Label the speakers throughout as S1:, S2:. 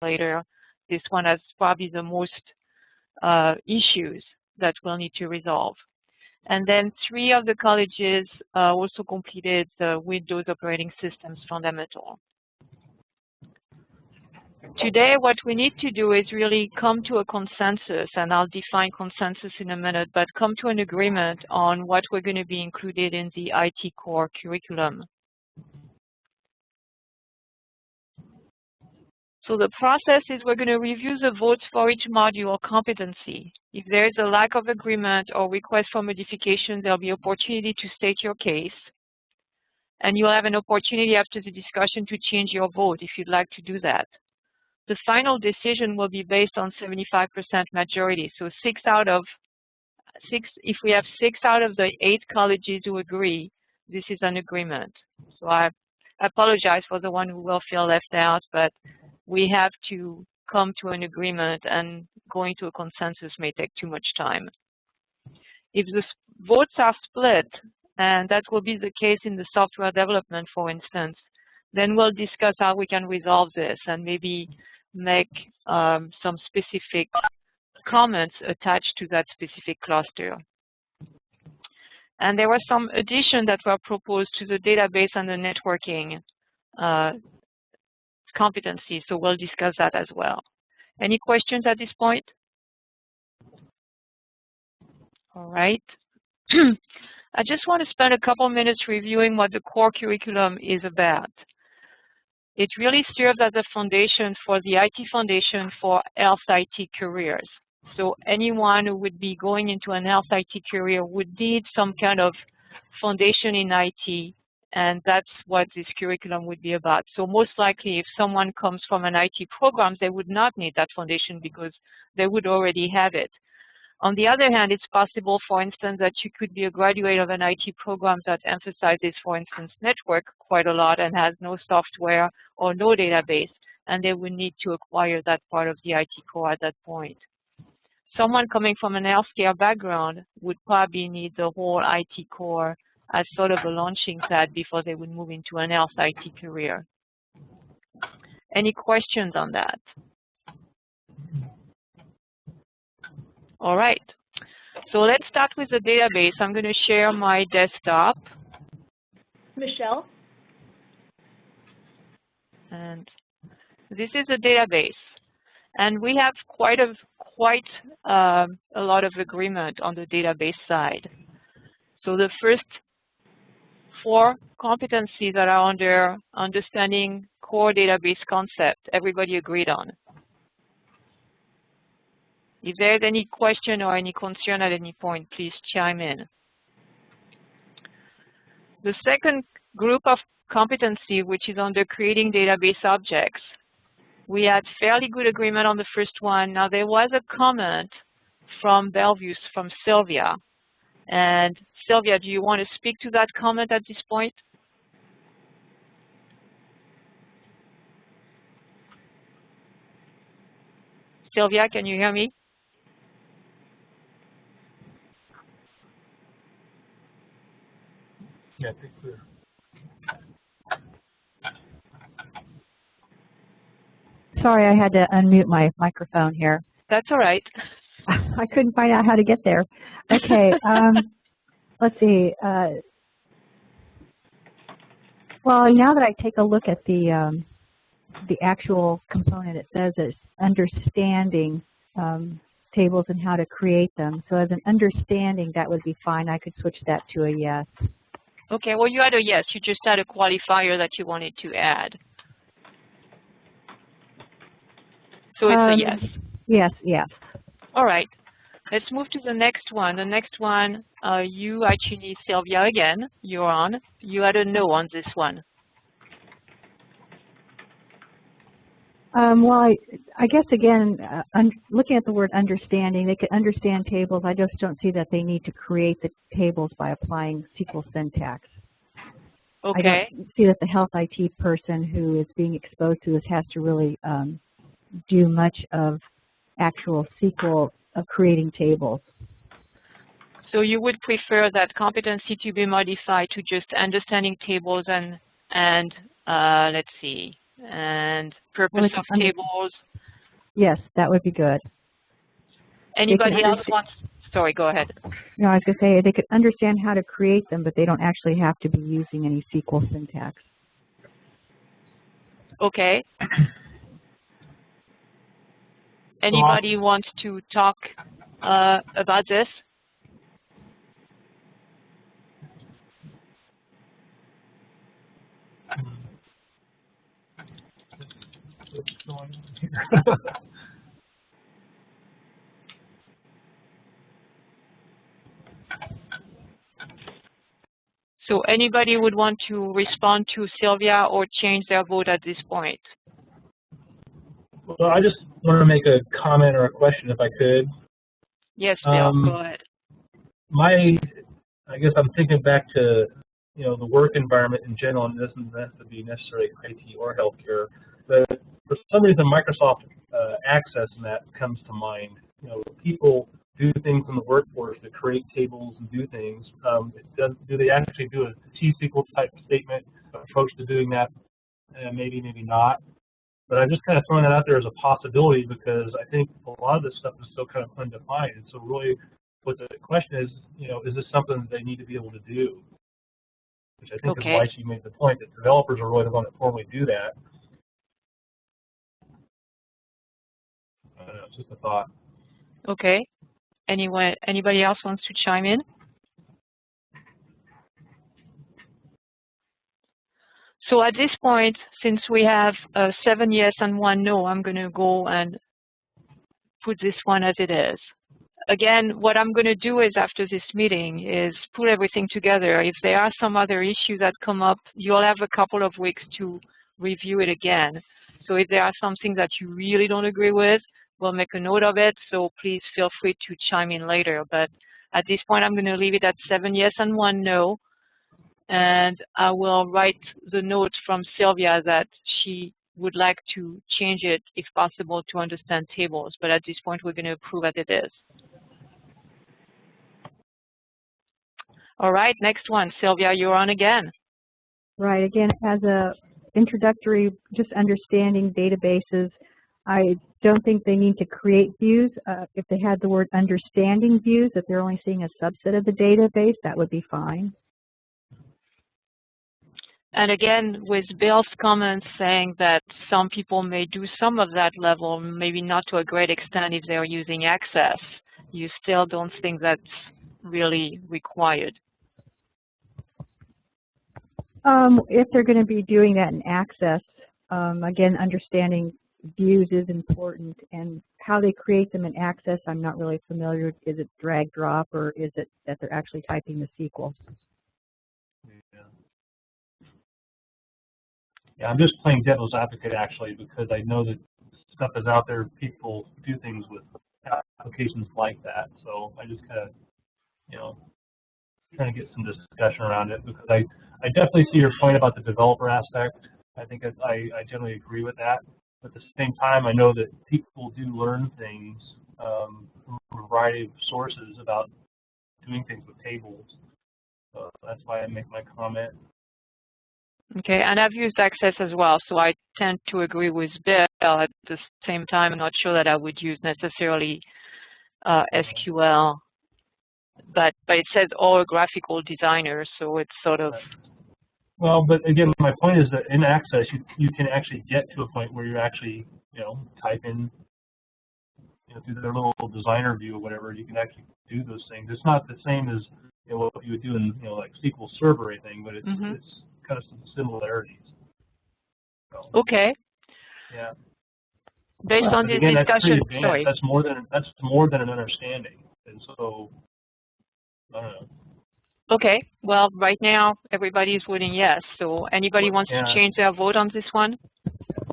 S1: later. This one has probably the most issues that we'll need to resolve. And then 3 of the colleges also completed the Windows operating systems fundamental. Today, what we need to do is really come to a consensus, and I'll define consensus in a minute, but come to an agreement on what we're going to be included in the IT core curriculum. So the process is we're going to review the votes for each module or competency. If there is a lack of agreement or request for modification, there'll be opportunity to state your case. And you'll have an opportunity after the discussion to change your vote if you'd like to do that. The final decision will be based on 75% majority. So if we have 6 out of the 8 colleges who agree, this is an agreement. So I apologize for the one who will feel left out, but we have to come to an agreement, and going to a consensus may take too much time. If the votes are split, and that will be the case in the software development, for instance, then we'll discuss how we can resolve this and maybe make some specific comments attached to that specific cluster. And there were some additions that were proposed to the database and the networking competency, so we'll discuss that as well. Any questions at this point? All right. I just want to spend a couple minutes reviewing what the core curriculum is about. It really serves as a foundation for the IT foundation for health IT careers. So anyone who would be going into an health IT career would need some kind of foundation in IT, and that's what this curriculum would be about. So most likely, if someone comes from an IT program, they would not need that foundation because they would already have it. On the other hand, it's possible, for instance, that you could be a graduate of an IT program that emphasizes, for instance, network quite a lot and has no software or no database, and they would need to acquire that part of the IT core at that point. Someone coming from an healthcare background would probably need the whole IT core as sort of a launching pad before they would move into an health IT career. Any questions on that? All right, so let's start with the database. I'm going to share my desktop.
S2: Michelle?
S1: And this is a database. And we have quite a lot of agreement on the database side. So the first 4 competencies that are under understanding core database concept, everybody agreed on. If there's any question or any concern at any point, please chime in. The second group of competency, which is under creating database objects, we had fairly good agreement on the first one. Now, there was a comment from Bellevue, from Sylvia. And Sylvia, do you want to speak to that comment at this point? Sylvia, can you hear me?
S3: Yes, it's clear.
S4: Sorry, I had to unmute my microphone here.
S1: That's all right.
S4: I couldn't find out how to get there. Okay, let's see. Well, now that I take a look at the actual component, it says it's understanding tables and how to create them. So as an understanding, that would be fine. I could switch that to a yes.
S1: Okay, well, you had a yes. You just had a qualifier that you wanted to add. So it's a yes.
S4: Yes, yes.
S1: All right. Let's move to the next one. The next one, you actually, Sylvia, again, you're on. You had a no on this one.
S4: Well, I guess, again, looking at the word understanding, they could understand tables. I just don't see that they need to create the tables by applying SQL syntax.
S1: Okay.
S4: I don't see that the health IT person who is being exposed to this has to really do much of actual SQL of creating tables.
S1: So you would prefer that competency to be modified to just understanding tables and let's see, and purpose of tables,
S4: Yes, that would be good.
S1: Anybody else wants? Sorry, go ahead.
S4: No, I was going to say they could understand how to create them, but they don't actually have to be using any SQL syntax.
S1: Okay. Anybody wants to talk about this? So anybody would want to respond to Sylvia or change their vote at this point?
S3: Well, I just want to make a comment or a question if I could.
S1: Yes, Bill, go ahead.
S3: I guess I'm thinking back to, the work environment in general, and it doesn't have to be necessarily IT or healthcare, but for some reason Microsoft Access and that comes to mind. People do things in the workforce to create tables and do things. Do they actually do a T-SQL type statement approach to doing that? Maybe, maybe not. But I'm just kind of throwing that out there as a possibility because I think a lot of this stuff is still kind of undefined. And so really what the question is, is this something that they need to be able to do? Which I think is why she made the point that developers are really the one that formally do that. I don't know, it's just a thought.
S1: Okay. Anybody else wants to chime in? So at this point, since we have 7 yes and 1 no, I'm going to go and put this one as it is. Again, what I'm going to do is after this meeting is put everything together. If there are some other issues that come up, you'll have a couple of weeks to review it again. So if there are some things that you really don't agree with, we'll make a note of it. So please feel free to chime in later. But at this point, I'm going to leave it at 7 yes and 1 no. And I will write the note from Sylvia that she would like to change it, if possible, to understand tables. But at this point, we're going to approve as it is. All right, next one. Sylvia, you're on again.
S4: Right, again, as a introductory, just understanding databases, I don't think they need to create views. If they had the word understanding views, if they're only seeing a subset of the database, that would be fine.
S1: And again, with Bill's comments saying that some people may do some of that level, maybe not to a great extent if they're using Access, you still don't think that's really required.
S4: If they're going to be doing that in Access, again, understanding views is important, and how they create them in Access, I'm not really familiar with. Is it drag drop, or is it that they're actually typing the SQL?
S3: Yeah, I'm just playing devil's advocate actually because I know that stuff is out there. People do things with applications like that, so I just kind of, trying to get some discussion around it because I definitely see your point about the developer aspect. I think I generally agree with that. But at the same time, I know that people do learn things from a variety of sources about doing things with tables. So that's why I make my comment.
S1: Okay, and I've used Access as well, so I tend to agree with Bill. At the same time, I'm not sure that I would use necessarily SQL, but it says all graphical designers, so it's sort of.
S3: Well, but again, my point is that in Access, you can actually get to a point where you actually, type in, through their little designer view or whatever, you can actually do those things. It's not the same as what you would do in, like SQL Server or anything, but it's kind of some similarities. So,
S1: okay.
S3: Yeah.
S1: Based on this discussion, sorry.
S3: That's more than an understanding, and so I don't know.
S1: Okay. Well, right now everybody is voting yes. So anybody wants to change their vote on this one?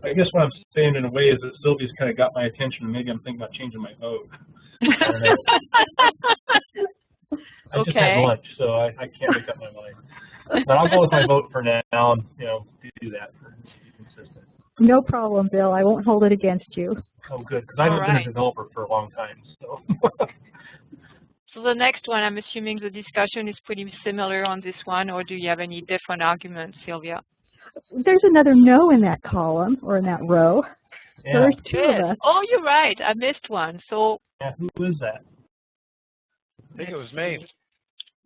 S3: I guess what I'm saying in a way is that Sylvia's kind of got my attention, and maybe I'm thinking about changing my vote. I don't know. I just had lunch, so I can't make up my mind. But I'll go with my vote for now, and do that to be consistent.
S4: No problem, Bill. I won't hold it against you.
S3: Oh, good, because I haven't been a developer for a long time. So.
S1: So the next one, I'm assuming the discussion is pretty similar on this one, or do you have any different arguments, Sylvia?
S4: There's another no in that column, or in that row. So there's two
S1: Good.
S4: of us.
S1: Oh, you're right. I missed one. So
S3: Yeah, who is that?
S5: I think it was me.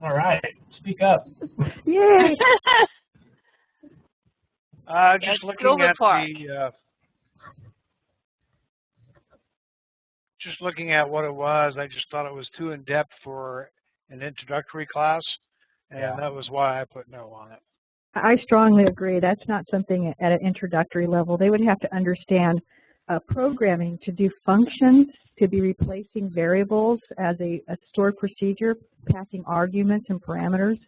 S3: All right, speak up.
S4: Yay!
S5: Just looking
S1: Clover
S5: at
S1: Park.
S5: just looking at what it was, I just thought it was too in depth for an introductory class, and that was why I put no on it.
S4: I strongly agree. That's not something at an introductory level. They would have to understand programming to do functions, to be replacing variables as a stored procedure, passing arguments and parameters.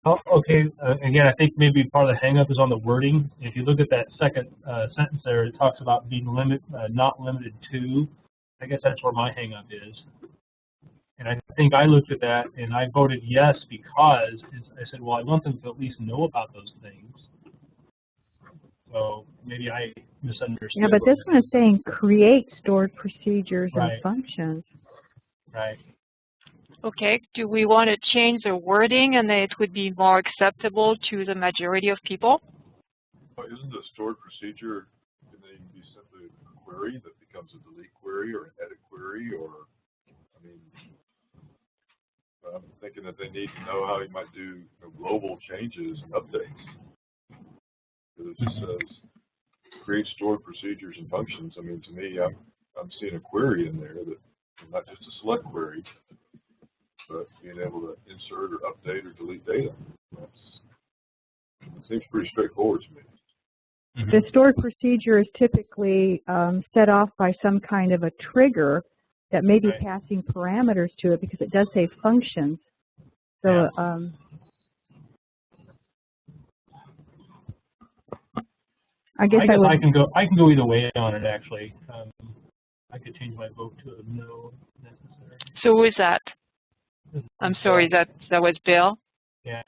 S3: Oh, okay, again, I think maybe part of the hang-up is on the wording. If you look at that second sentence there, it talks about being not limited to. I guess that's where my hang-up is. And I think I looked at that and I voted yes because I said, well, I want them to at least know about those things. So maybe I misunderstood.
S4: Yeah, but this one is saying create stored procedures
S3: Right.
S4: and functions.
S3: Right.
S1: okay, do we want to change the wording and it would be more acceptable to the majority of people?
S6: Well, isn't a stored procedure, can they be simply a query that becomes a delete query or an edit query, or, I mean, I'm thinking that they need to know how you might do global changes and updates. Because it just says create stored procedures and functions. I mean, to me, I'm seeing a query in there that not just a select query, but being able to insert or update or delete data. It seems pretty straightforward to me.
S3: Mm-hmm.
S4: The stored procedure is typically set off by some kind of a trigger that may be
S3: Right.
S4: passing parameters to it, because it does say functions. So I guess I would.
S3: I can go either way on it actually. I could change my vote to a no if necessary.
S1: So who is that? I'm sorry, that was Bill.
S3: Yeah.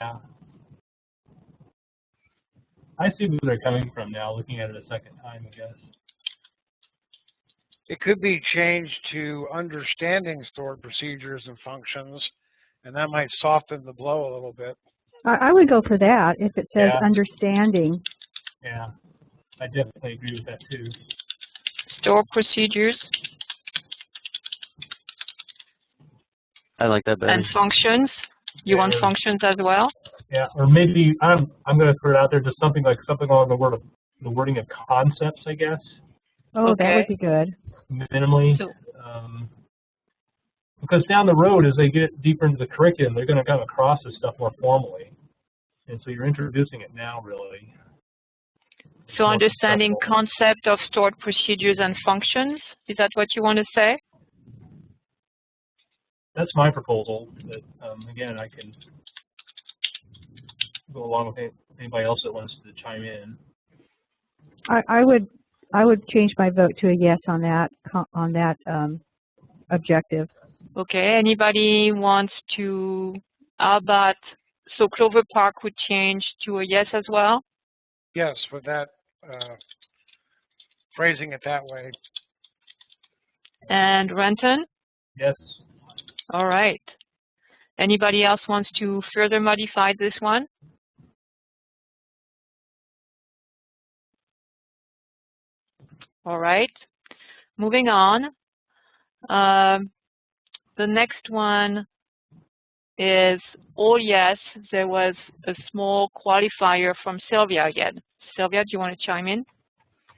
S3: I see where they're coming from now, looking at it a second time, I guess.
S5: It could be changed to understanding stored procedures and functions, and that might soften the blow a little bit.
S4: I would go for that if it says
S3: Yeah.
S4: understanding.
S3: Yeah, I definitely agree with that too.
S1: Store procedures
S7: I like that better.
S1: and functions. You want
S3: Yeah.
S1: functions as well?
S3: Yeah, or maybe I'm going to put it out there, just something along the wording of concepts, I guess,
S4: Oh, that
S1: Okay.
S4: would be good.
S3: minimally.
S1: So-
S3: Because down the road, as they get deeper into the curriculum, they're going to come across this stuff more formally, and so you're introducing it now, really.
S1: So
S3: More
S1: understanding
S3: successful.
S1: concept of stored procedures and functions, is that what you want to say?
S3: That's my proposal. But again, I can go along with anybody else that wants to chime in.
S4: I would change my vote to a yes on that objective.
S1: Okay, anybody wants to, how about, so Clover Park would change to a yes as well?
S5: Yes, with that, phrasing it that way.
S1: And Renton?
S3: Yes.
S1: All right. Anybody else wants to further modify this one? All right. Moving on. The next one is all yes. There was a small qualifier from Sylvia again. Sylvia, do you want to chime in?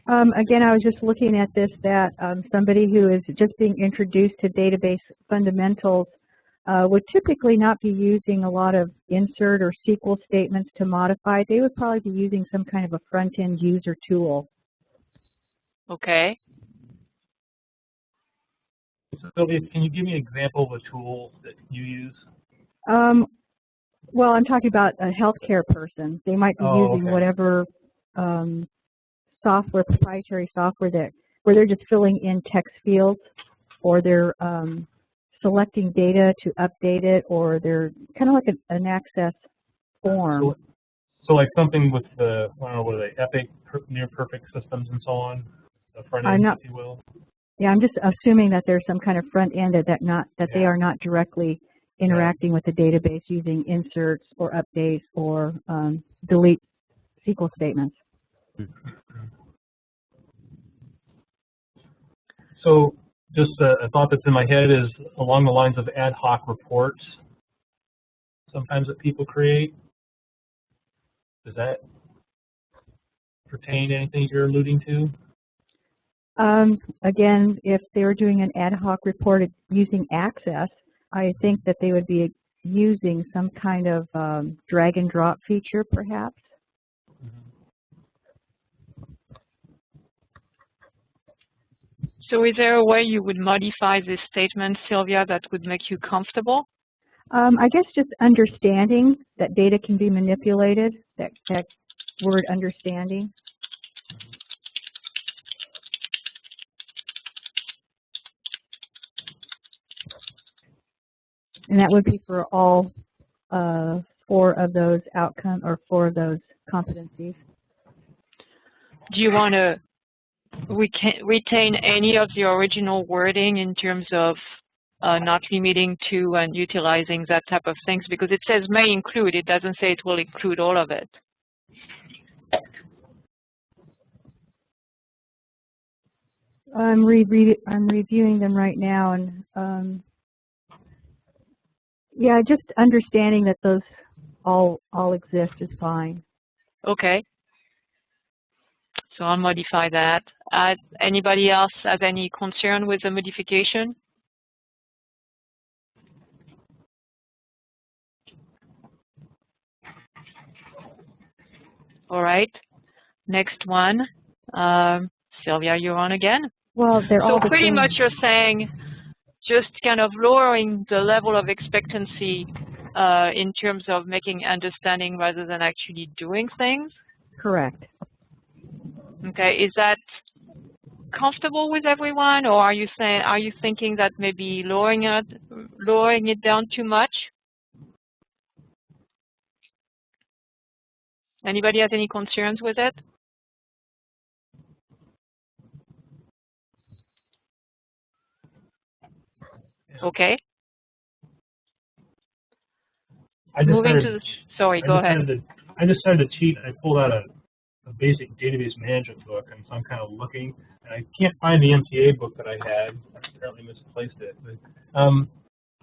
S4: Again, I was just looking at this, that somebody who is just being introduced to database fundamentals would typically not be using a lot of insert or SQL statements to modify. They would probably be using some kind of a front-end user tool.
S1: Okay.
S3: Sylvia, can you give me an example of a tool that you use?
S4: Well, I'm talking about a healthcare person. They might be using
S3: okay.
S4: whatever software, proprietary software where they're just filling in text fields, or they're selecting data to update it, or they're kind of like an access form.
S3: So like something with the, I don't know, what are they, Epic, near perfect systems and so on, the front end, if you will?
S4: Yeah, I'm just assuming that there's some kind of front end that they are not directly interacting with the database using inserts or updates or delete SQL statements.
S3: So just a thought that's in my head is along the lines of ad hoc reports sometimes that people create. Does that pertain to anything you're alluding to?
S4: Again, if they were doing an ad hoc report using Access, I think that they would be using some kind of drag and drop feature, perhaps.
S1: So is there a way you would modify this statement, Sylvia, that would make you comfortable?
S4: I guess just understanding that data can be manipulated, that word understanding. And that would be for all 4 of those outcome or 4 of those competencies.
S1: Do you want to retain any of the original wording in terms of not limiting to and utilizing that type of things? Because it says may include, it doesn't say it will include all of it.
S4: I'm reviewing them right now, and yeah, just understanding that those all exist is fine.
S1: Okay. So I'll modify that. Anybody else have any concern with the modification? All right. Next one. Sylvia, you're on again.
S4: Well, they're all
S1: so
S4: the
S1: pretty
S4: same.
S1: much you're saying just kind of lowering the level of expectancy in terms of making understanding rather than actually doing things?
S4: Correct.
S1: Okay, is that comfortable with everyone, or are you thinking that maybe lowering it down too much? Anybody has any concerns with it? Okay. Moving to the, sorry, go ahead.
S3: I just started to cheat. I pulled out a basic database management book, and so I'm kind of looking, and I can't find the MTA book that I had. I apparently misplaced it. But,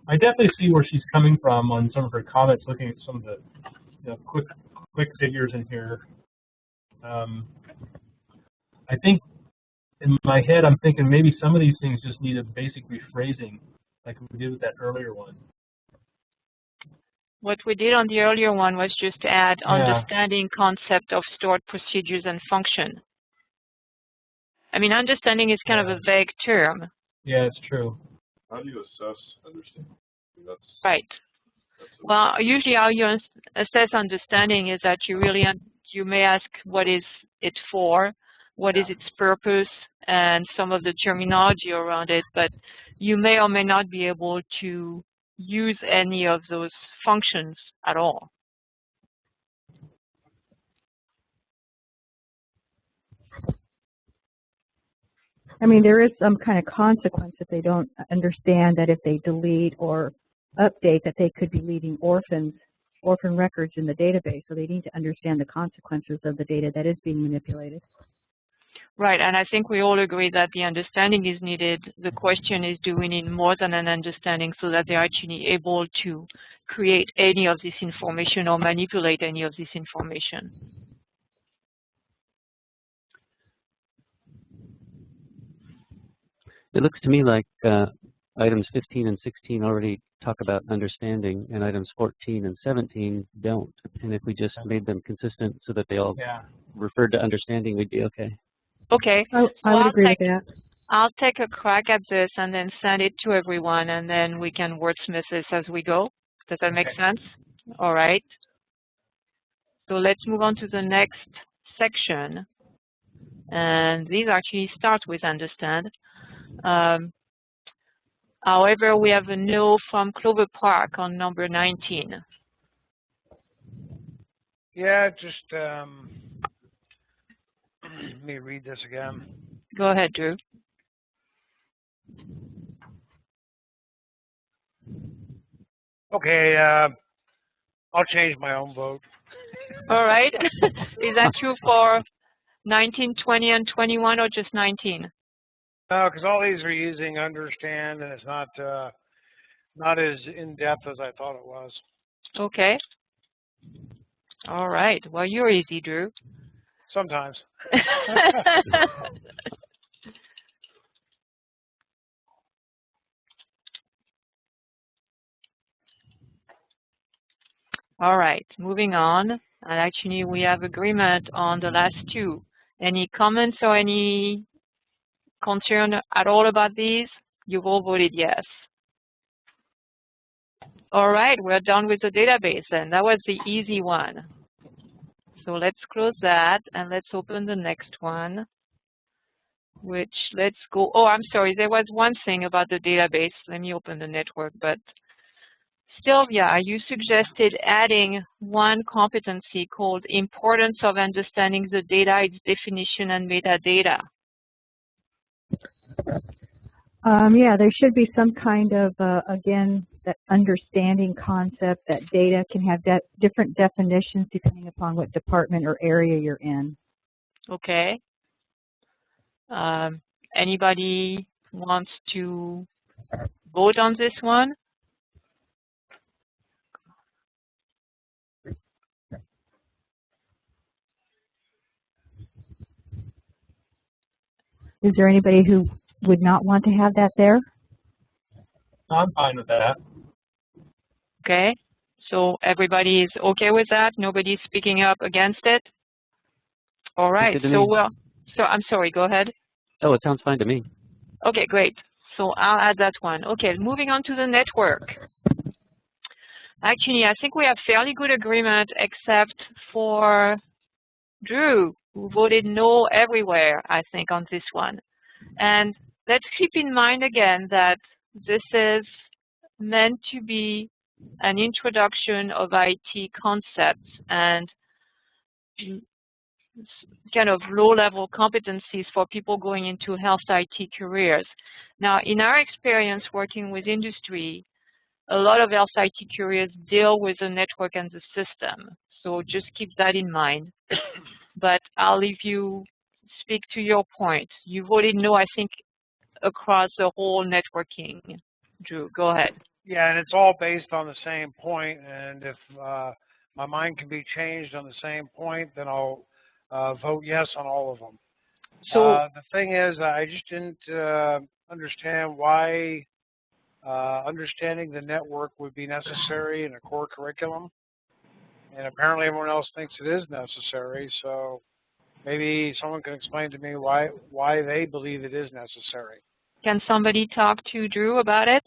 S3: I definitely see where she's coming from on some of her comments, looking at some of the quick figures in here. I think in my head, I'm thinking maybe some of these things just need a basic rephrasing, like we did with that earlier one.
S1: What we did on the earlier one was just add understanding concept of stored procedures and function. I mean, understanding is kind of a vague term.
S3: Yeah, it's true.
S6: How do you assess understanding? That's,
S1: right. Well, usually how you assess understanding is that you may ask what is it for, what is its purpose, and some of the terminology around it, but you may or may not be able to use any of those functions at all.
S4: I mean, there is some kind of consequence if they don't understand that if they delete or update that they could be leaving orphan records in the database, so they need to understand the consequences of the data that is being manipulated.
S1: Right, and I think we all agree that the understanding is needed. The question is, do we need more than an understanding so that they're actually able to create any of this information or manipulate any of this information?
S7: It looks to me like items 15 and 16 already talk about understanding, and items 14 and 17 don't. And if we just made them consistent so that they all referred to understanding, we'd be okay.
S1: Okay.
S4: I would agree with that.
S1: I'll take a crack at this and then send it to everyone, and then we can wordsmith this as we go. Does that make sense? All right. So let's move on to the next section. And these actually start with understand. However, we have a no from Clover Park on number 19.
S5: Yeah, just let me read this again.
S1: Go ahead, Drew.
S5: Okay, I'll change my own vote.
S1: All right. Is that true for 19, 20, and 21, or just 19?
S5: No, because all these are using understand, and it's not not as in depth as I thought it was.
S1: Okay. All right. Well, you're easy, Drew.
S5: Sometimes.
S1: All right, moving on. And actually, we have agreement on the last two. Any comments or any concern at all about these? You've all voted yes. All right, we're done with the database then. That was the easy one. So let's close that and let's open the next one, which let's go. Oh, I'm sorry, there was one thing about the database. Let me open the network, but Sylvia, you suggested adding one competency called importance of understanding the data, its definition, and metadata.
S4: Yeah, there should be some kind of, again, that understanding concept that data can have different definitions depending upon what department or area you're in.
S1: Okay. Anybody wants to vote on this one?
S4: Is there anybody who would not want to have that there?
S3: I'm fine with that.
S1: Okay. So everybody is okay with that? Nobody's speaking up against it? All right. So I'm sorry, go ahead.
S7: Oh, it sounds fine to me.
S1: Okay, great. So I'll add that one. Okay, moving on to the network. Actually, I think we have fairly good agreement except for Drew, who voted no everywhere, I think, on this one. And let's keep in mind again that this is meant to be an introduction of IT concepts and kind of low-level competencies for people going into health IT careers. Now, in our experience working with industry, a lot of health IT careers deal with the network and the system. So just keep that in mind. But I'll leave you speak to your point. You voted no, I think, across the whole networking. Drew, go ahead.
S5: Yeah, and it's all based on the same point. And if my mind can be changed on the same point, then I'll vote yes on all of them. So the thing is, I just didn't understand why understanding the network would be necessary in a core curriculum. And apparently everyone else thinks it is necessary. So maybe someone can explain to me why they believe it is necessary.
S1: Can somebody talk to Drew about it?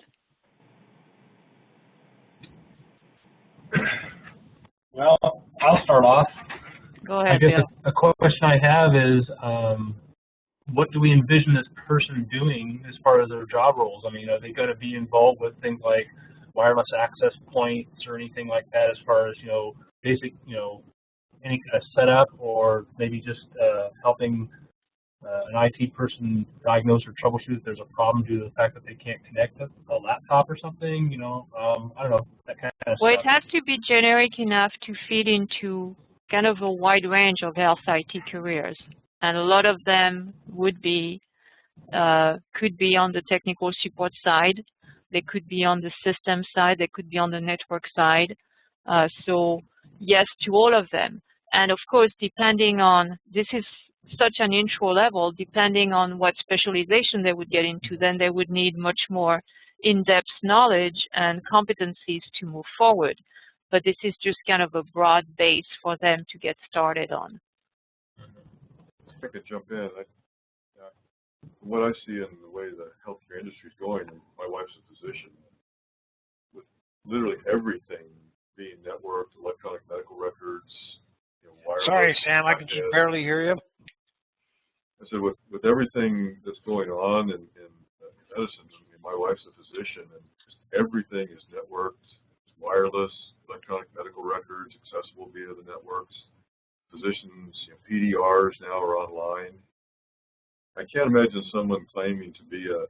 S3: Well, I'll start off.
S1: Go ahead,
S3: I guess
S1: Bill.
S3: a question I have is, what do we envision this person doing as far as their job roles? I mean, are they going to be involved with things like wireless access points or anything like that as far as, basic, any kind of setup, or maybe just helping an IT person diagnose or troubleshoot if there's a problem due to the fact that they can't connect to a laptop or something, I don't know, that kind of
S1: Well,
S3: stuff.
S1: it has to be generic enough to fit into kind of a wide range of health IT careers. And a lot of them would be, could be on the technical support side. They could be on the system side. They could be on the network side. So yes to all of them. And of course, depending on, this is such an intro level, depending on what specialization they would get into, then they would need much more in-depth knowledge and competencies to move forward. But this is just kind of a broad base for them to get started on.
S6: If I could jump in, from what I see in the way the healthcare industry is going, and my wife's a physician, with literally everything being networked, electronic medical records, wireless.
S5: Sorry, Sam, I can just barely hear you.
S6: I said, with everything that's going on in medicine, my wife's a physician, and just everything is networked, wireless, electronic medical records, accessible via the networks. Physicians, PDRs now are online. I can't imagine someone claiming to be a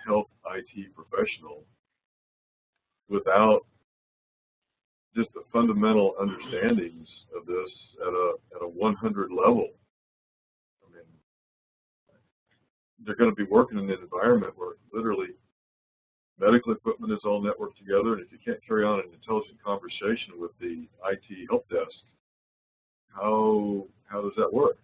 S6: health IT professional without just the fundamental understandings of this at a 100 level. I mean, they're going to be working in an environment where literally medical equipment is all networked together, and if you can't carry on an intelligent conversation with the IT help desk, how does that work?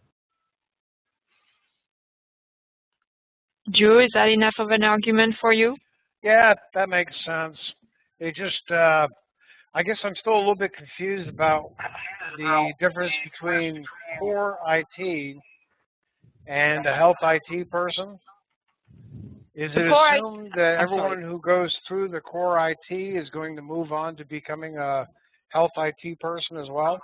S1: Drew, is that enough of an argument for you?
S5: Yeah, that makes sense. It just, I guess I'm still a little bit confused about the difference between core IT and a health IT person. Is it assumed that everyone who goes through the core IT is going to move on to becoming a health IT person as well?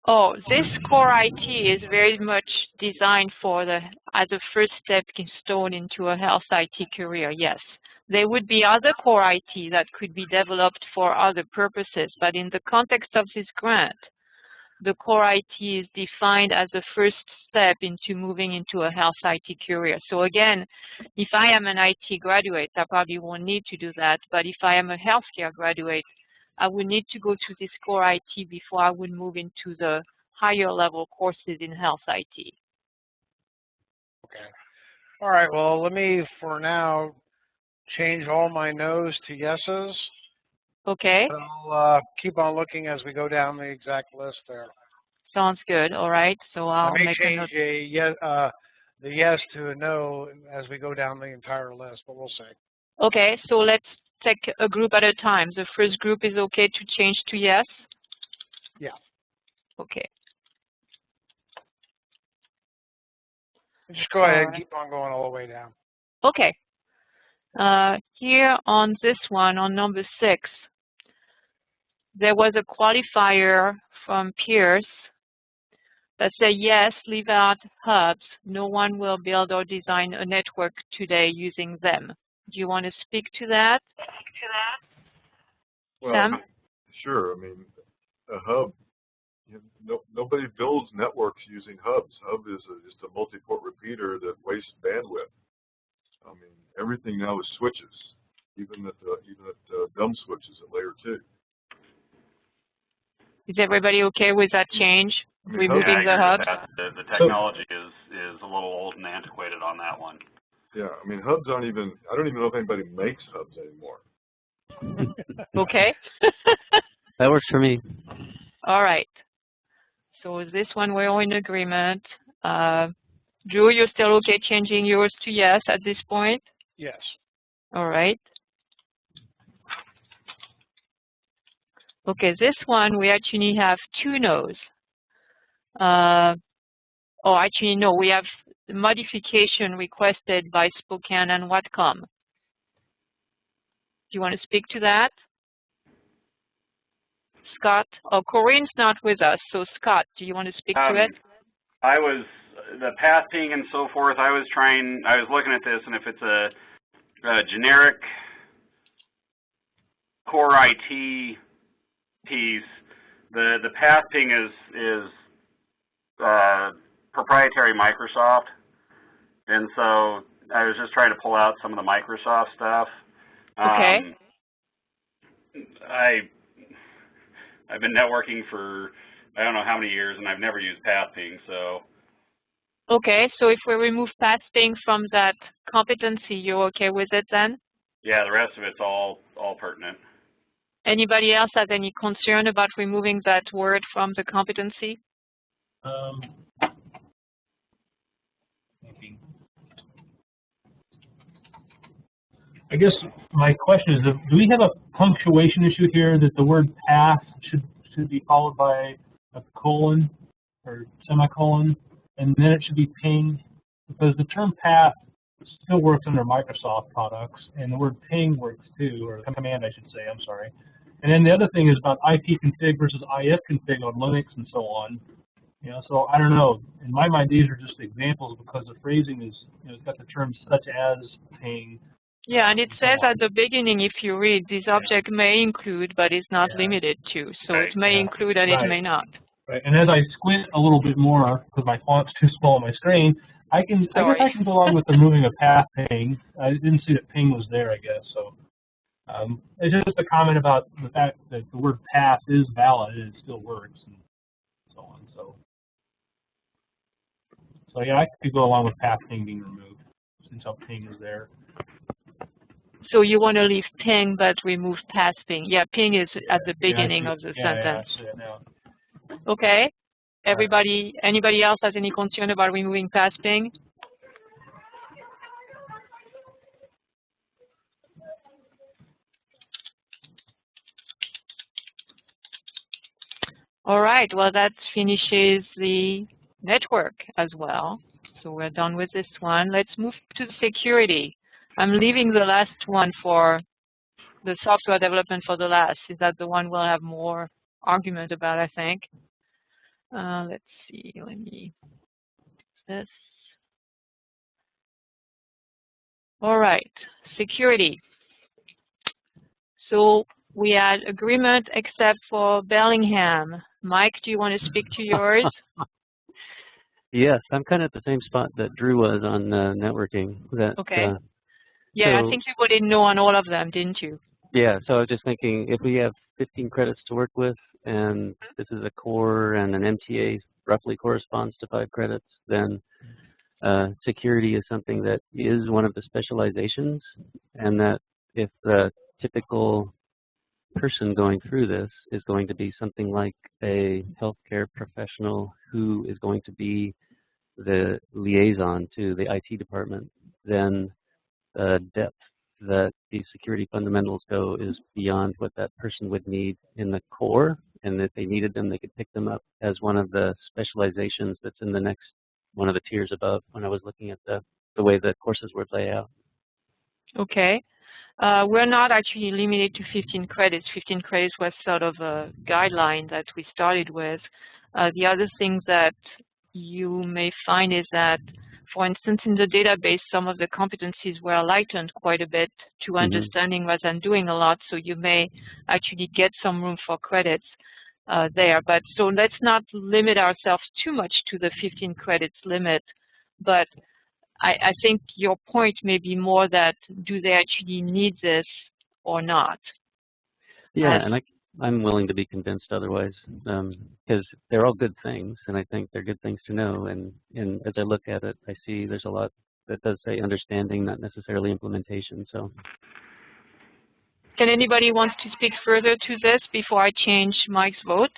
S1: Oh, this core IT is very much designed for as a first stepping stone into a health IT career, yes. There would be other core IT that could be developed for other purposes, but in the context of this grant, the core IT is defined as the first step into moving into a health IT career. So again, if I am an IT graduate, I probably won't need to do that, but if I am a healthcare graduate, I would need to go through this core IT before I would move into the higher level courses in health IT.
S5: Okay. All right, well, let me, for now, change all my no's to yeses.
S1: Okay.
S5: I'll keep on looking as we go down the exact list there.
S1: Sounds good. All right. So I'll make a note.
S5: The yes to a no as we go down the entire list, but we'll see.
S1: Okay. So let's take a group at a time. The first group is okay to change to yes?
S5: Yeah.
S1: Okay.
S5: Just go ahead and keep on going all the way down.
S1: Okay. Here on this one, on number 6, there was a qualifier from Pierce that said, yes, leave out hubs. No one will build or design a network today using them. Do you want to speak to that?
S6: Well,
S1: Sam?
S6: Sure. I mean, a hub, nobody builds networks using hubs. Hub is just a multi-port repeater that wastes bandwidth. I mean, everything now is switches, even at dumb switches at layer 2.
S1: Is everybody okay with that change?
S6: I mean,
S1: removing the hubs?
S8: The technology is a little old and antiquated on that one.
S6: Yeah, I mean, hubs aren't even, I don't even know if anybody makes hubs anymore.
S1: Okay.
S7: That works for me.
S1: All right. So this one we're all in agreement. Drew, you're still okay changing yours to yes at this point?
S5: Yes.
S1: All right. Okay, this one we actually have 2 no's. Oh, actually, no, we have the modification requested by Spokane and Whatcom. Do you want to speak to that? Scott? Oh, Corrine's not with us, so Scott, do you want to speak to it?
S8: I was, the path ping and so forth, I was looking at this, and if it's a generic core IT piece, the path ping is proprietary Microsoft, and so I was just trying to pull out some of the Microsoft stuff.
S1: Okay.
S8: I've been networking for I don't know how many years, and I've never used path ping, so.
S1: Okay, so if we remove path ping from that competency, you're okay with it then?
S8: Yeah, the rest of it's all pertinent.
S1: Anybody else have any concern about removing that word from the competency?
S3: I guess my question is, do we have a punctuation issue here that the word path should be followed by a colon or semicolon, and then it should be ping? Because the term path still works under Microsoft products, and the word ping works too, or command I should say, I'm sorry. And then the other thing is about ipconfig versus ifconfig on Linux and so on. So I don't know. In my mind, these are just examples because the phrasing is, it's got the terms such as ping.
S1: Yeah, and it says at the beginning, if you read, this object may include, but is not limited to. So it may include and it may not.
S3: Right. And as I squint a little bit more, because my font's too small on my screen, I guess I can go along with removing a path ping. I didn't see that ping was there, I guess. So it's just a comment about the fact that the word path is valid and it still works and so on. So yeah, I could go along with path ping being removed. until ping is there.
S1: So you want to leave ping but remove past ping. Yeah, ping is at the beginning of the sentence.
S3: Yeah, I see it now.
S1: Okay. Anybody else has any concern about removing past ping? All right, well, that finishes the network as well. So we're done with this one. Let's move to security. I'm leaving the last one for the software development for the last. Is that the one we'll have more argument about, I think? Let's see, let me do this. All right, security. So we had agreement except for Bellingham. Mike, do you want to speak to yours?
S7: Yes, I'm kind of at the same spot that Drew was on networking. That,
S1: okay. Yeah,
S7: so,
S1: I think you voted no on all of them, didn't you?
S7: Yeah, so I was just thinking if we have 15 credits to work with, and this is a core and an MTA roughly corresponds to 5 credits, then security is something that is one of the specializations, and that if the typical person going through this is going to be something like a healthcare professional who is going to be the liaison to the IT department, then the depth that the security fundamentals go is beyond what that person would need in the core, and if they needed them, they could pick them up as one of the specializations that's in the next one of the tiers above when I was looking at the way the courses would lay out.
S1: Okay. We're not actually limited to 15 credits. 15 credits was sort of a guideline that we started with. The other thing that you may find is that, for instance, in the database, some of the competencies were lightened quite a bit to understanding rather than doing a lot, so you may actually get some room for credits there. But so let's not limit ourselves too much to the 15 credits limit, but I think your point may be more that do they actually need this or not?
S7: Yeah, and I'm willing to be convinced otherwise, because they're all good things, and I think they're good things to know. And as I look at it, I see there's a lot that does say understanding, not necessarily implementation. So,
S1: can anybody want to speak further to this before I change Mike's vote?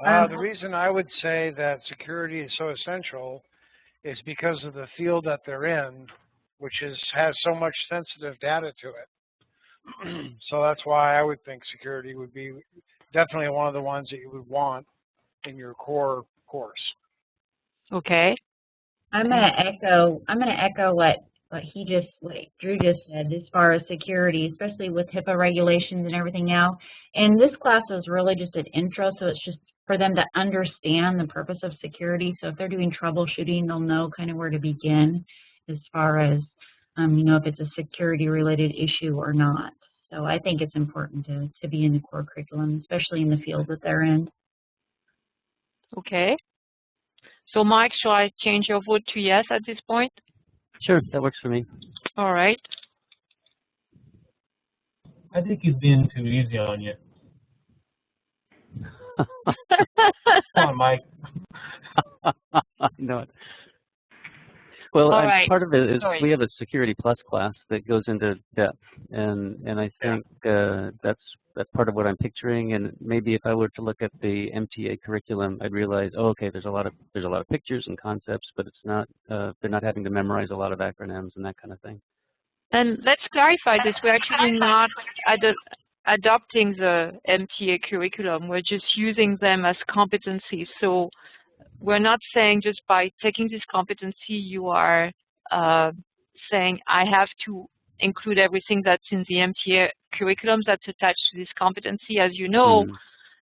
S5: The reason I would say that security is so essential is because of the field that they're in, which has so much sensitive data to it. So that's why I would think security would be definitely one of the ones that you would want in your core course.
S1: Okay.
S9: I'm going to echo what Drew just said as far as security, especially with HIPAA regulations and everything now. And this class is really just an intro, so it's just for them to understand the purpose of security. So if they're doing troubleshooting, they'll know kind of where to begin as far as, if it's a security-related issue or not. So I think it's important to be in the core curriculum, especially in the field that they're in.
S1: Okay. So Mike, shall I change your vote to yes at this point?
S7: Sure, that works for me.
S1: All right.
S3: I think he's being too easy on you. Come on, Mike.
S7: I know it. Well, part of it is we have a Security Plus class that goes into depth, and I think that's part of what I'm picturing. And maybe if I were to look at the MTA curriculum, I'd realize, oh, okay, there's a lot of pictures and concepts, but it's not they're not having to memorize a lot of acronyms and that kind of thing.
S1: And let's clarify this: we're actually not adopting the MTA curriculum. We're just using them as competencies. So we're not saying just by taking this competency you are saying I have to include everything that's in the MTA curriculum that's attached to this competency. As you know,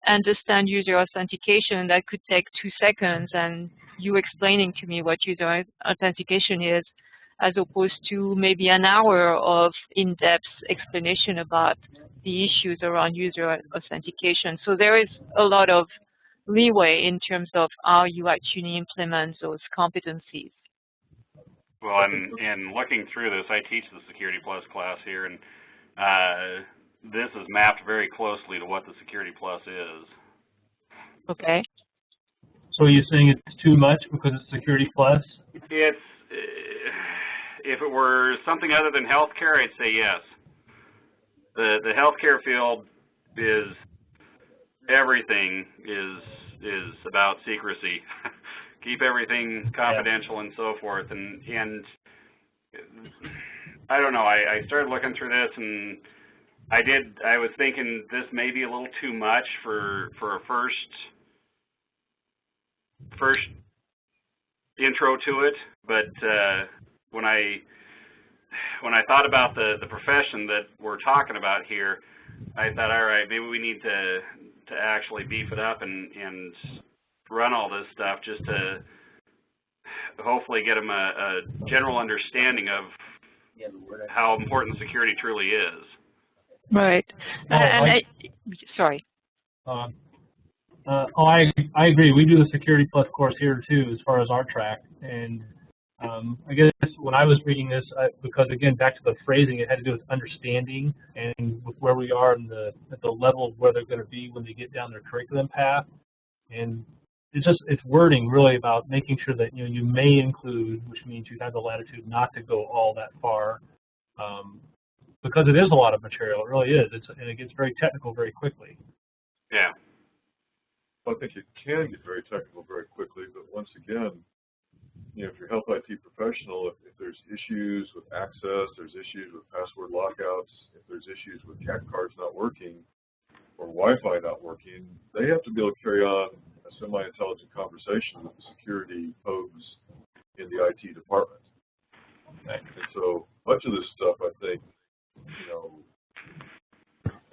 S1: understand user authentication, that could take 2 seconds, and you explaining to me what user authentication is, as opposed to maybe an hour of in-depth explanation about the issues around user authentication. So there is a lot of leeway in terms of how you actually implement those competencies.
S8: Well, in looking through this, I teach the Security Plus class here, and this is mapped very closely to what the Security Plus is.
S1: Okay.
S3: So are you saying it's too much because it's Security Plus?
S8: It's if it were something other than healthcare, I'd say yes. The healthcare field is everything is about secrecy. Keep everything confidential and so forth. And I don't know. I started looking through this, and I was thinking this may be a little too much for a first intro to it. But when I thought about the profession that we're talking about here, I thought, all right, maybe we need to actually beef it up and run all this stuff just to hopefully get them a general understanding of how important security truly is.
S1: Right. Sorry.
S3: I agree. We do the Security Plus course here too, as far as our track. And I guess when I was reading this, because again, back to the phrasing, it had to do with understanding and with where we are at the level of where they're going to be when they get down their curriculum path. And it's wording really about making sure that you may include, which means you have the latitude not to go all that far, because it is a lot of material. It really is. And it gets very technical very quickly.
S8: Yeah.
S6: I think it can get very technical very quickly, but once again, if you're a health IT professional, if there's issues with access, there's issues with password lockouts, if there's issues with CAC cards not working or Wi-Fi not working, they have to be able to carry on a semi-intelligent conversation with the security folks in the IT department. And so much of this stuff, I think,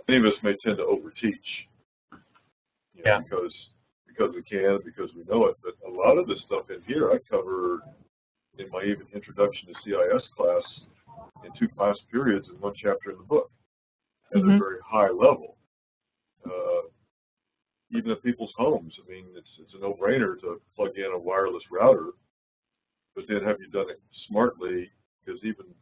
S6: many of us may tend to overteach, because we can, because we know it. But a lot of this stuff in here I cover in my even introduction to CIS class in 2 class periods in 1 chapter in the book at a very high level. Even at people's homes, I mean, it's a no-brainer to plug in a wireless router, but then have you done it smartly? Because even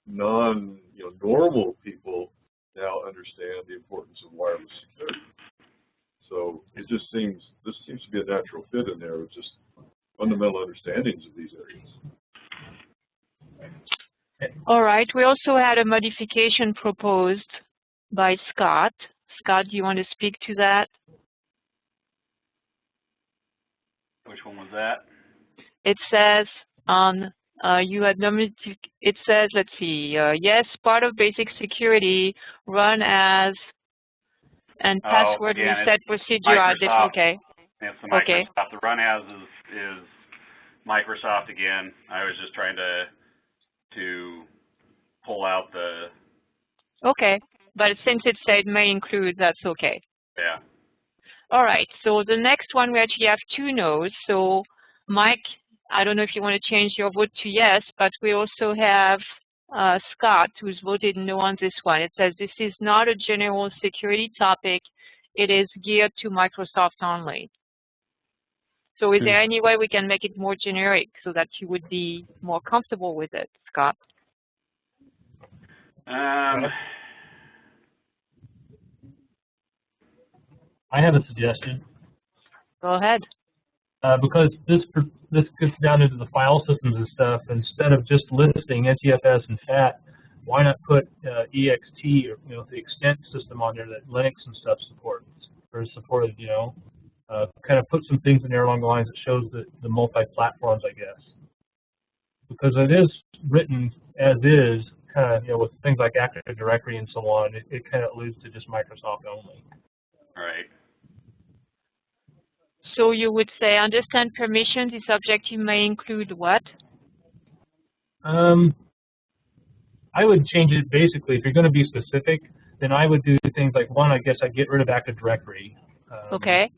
S6: normal people now understand the importance of wireless security. So this seems to be a natural fit in there with just fundamental understandings of these areas.
S1: All right. We also had a modification proposed by Scott. Scott, do you want to speak to that?
S8: Which one was that?
S1: It says on it says, let's see, yes, part of basic security run as and password reset procedure are different. Okay.
S8: It's the Microsoft. Okay. The run as is Microsoft again. I was just trying to pull out the.
S1: Okay, but since it said may include, that's okay.
S8: Yeah.
S1: All right. So the next one, we actually have 2 no's. So Mike, I don't know if you want to change your vote to yes, but we also have Scott, who's voted no on this one. It says this is not a general security topic. It is geared to Microsoft only. So is there any way we can make it more generic so that you would be more comfortable with it, Scott?
S3: I have a suggestion.
S1: Go ahead.
S3: Because this gets down into the file systems and stuff, instead of just listing NTFS and FAT, why not put EXT or the extent system on there that Linux and stuff supports or is supported? Kind of put some things in there along the lines that shows the multi-platforms, I guess, because it is written as is, kind of with things like Active Directory and so on. It kind of alludes to just Microsoft only.
S8: Right.
S1: So you would say, understand permissions, this objective may include what?
S3: I would change it basically, if you're going to be specific, then I would do things like, 1, I guess I'd get rid of Active Directory.
S1: Okay.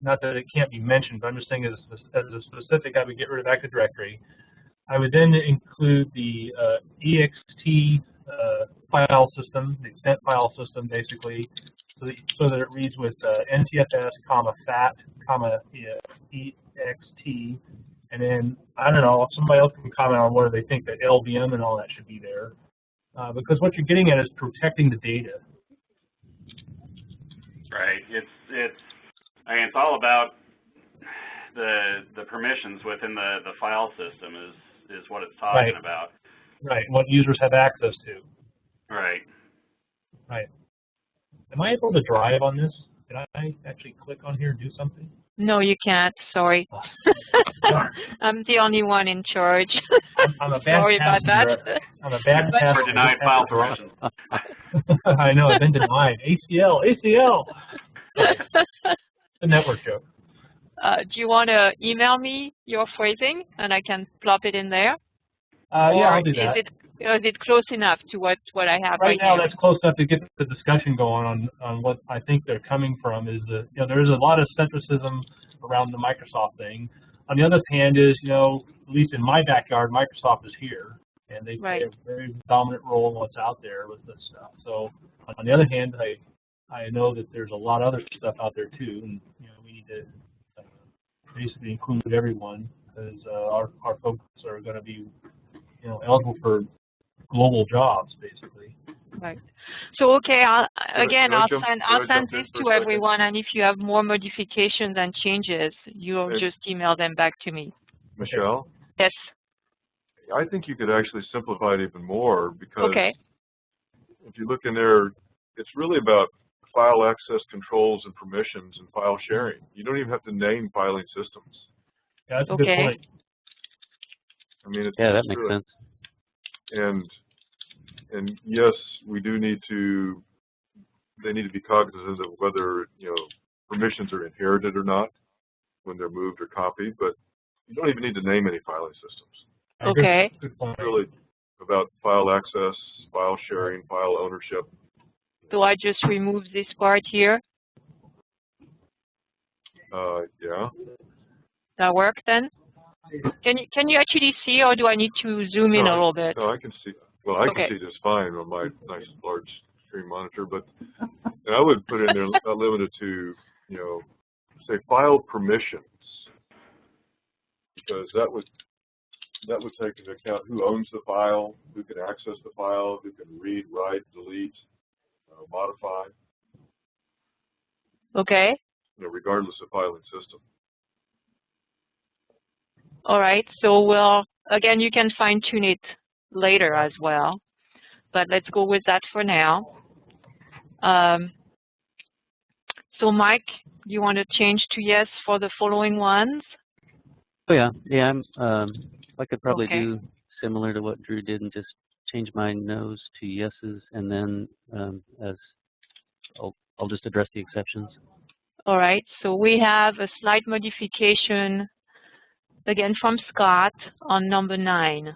S3: Not that it can't be mentioned, but I'm just saying as a specific, I would get rid of Active Directory. I would then include the EXT file system, the extent file system, basically, so that it reads with NTFS, FAT, EXT, and then, I don't know, somebody else can comment on whether they think that LVM and all that should be there. Because what you're getting at is protecting the data.
S8: Right. I mean, it's all about the permissions within the file system is what it's talking about.
S3: Right, what users have access to.
S8: Right.
S3: Right. Am I able to drive on this? Can I actually click on here and do something?
S1: No, you can't. Sorry.
S3: Oh,
S1: I'm the only one in charge.
S3: I'm a bad
S1: Sorry about that.
S3: I'm a bad passenger.
S8: For denied file permission.
S3: I know, I've been denied. ACL. A network joke.
S1: Do you want to email me your phrasing and I can plop it in there?
S3: Yeah, I'll do that.
S1: Is it close enough to what I have
S3: Right now,
S1: here?
S3: that's close enough to get the discussion going on what I think they're coming from. Is that there is a lot of centricism around the Microsoft thing. On the other hand, is at least in my backyard, Microsoft is here, and they play a very dominant role in what's out there with this stuff. So on the other hand, I know that there's a lot of other stuff out there too, and we need to basically include everyone because our folks are going to be eligible for global jobs, basically.
S1: Right. So okay, I'll send this to
S6: second?
S1: everyone, and if you have more modifications and changes, you'll just email them back to me.
S6: Michelle?
S1: Yes.
S6: I think you could actually simplify it even more because if you look in there, it's really about file access controls and permissions and file sharing. You don't even have to name filing systems.
S3: Yeah, that's a good point.
S6: I mean,
S7: that makes sense.
S6: And yes, we do need to. They need to be cognizant of whether permissions are inherited or not when they're moved or copied. But you don't even need to name any filing systems.
S1: Okay.
S6: It's really about file access, file sharing, file ownership.
S1: So I just remove this part here.
S6: Yeah.
S1: That work then? Can you actually see, or do I need to zoom in a little bit?
S6: No, I can see. Well, I can see this fine on my nice large screen monitor, but I would put in there not limited to, say file permissions, because that would take into account who owns the file, who can access the file, who can read, write, delete, modify.
S1: Okay.
S6: Regardless of filing system.
S1: All right. So again, you can fine tune it later as well, but let's go with that for now. So Mike, you want to change to yes for the following ones?
S7: Oh yeah. I could probably do similar to what Drew did and just change my no's to yeses, and then I'll just address the exceptions.
S1: All right. So we have a slight modification again from Scott on number 9.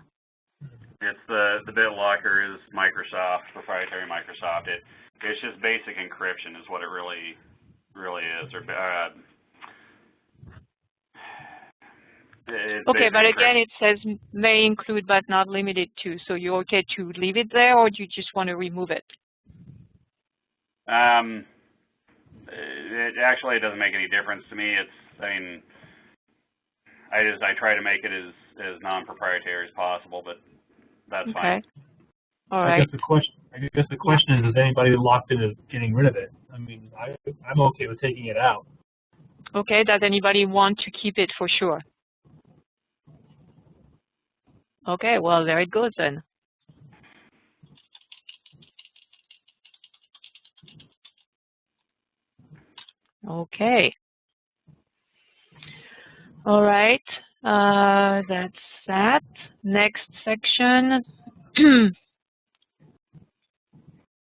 S8: It's the BitLocker is Microsoft, proprietary Microsoft. It's just basic encryption is what it really is.
S1: Okay, but again, it says may include but not limited to. So you're okay to leave it there, or do you just want to remove it?
S8: It actually doesn't make any difference to me. I try to make it as non-proprietary as possible, but that's fine.
S1: All right.
S3: I guess the question is anybody locked into getting rid of it? I mean, I'm okay with taking it out.
S1: Okay. Does anybody want to keep it for sure? Okay. Well, there it goes then. Okay. All right. That's that. Next section.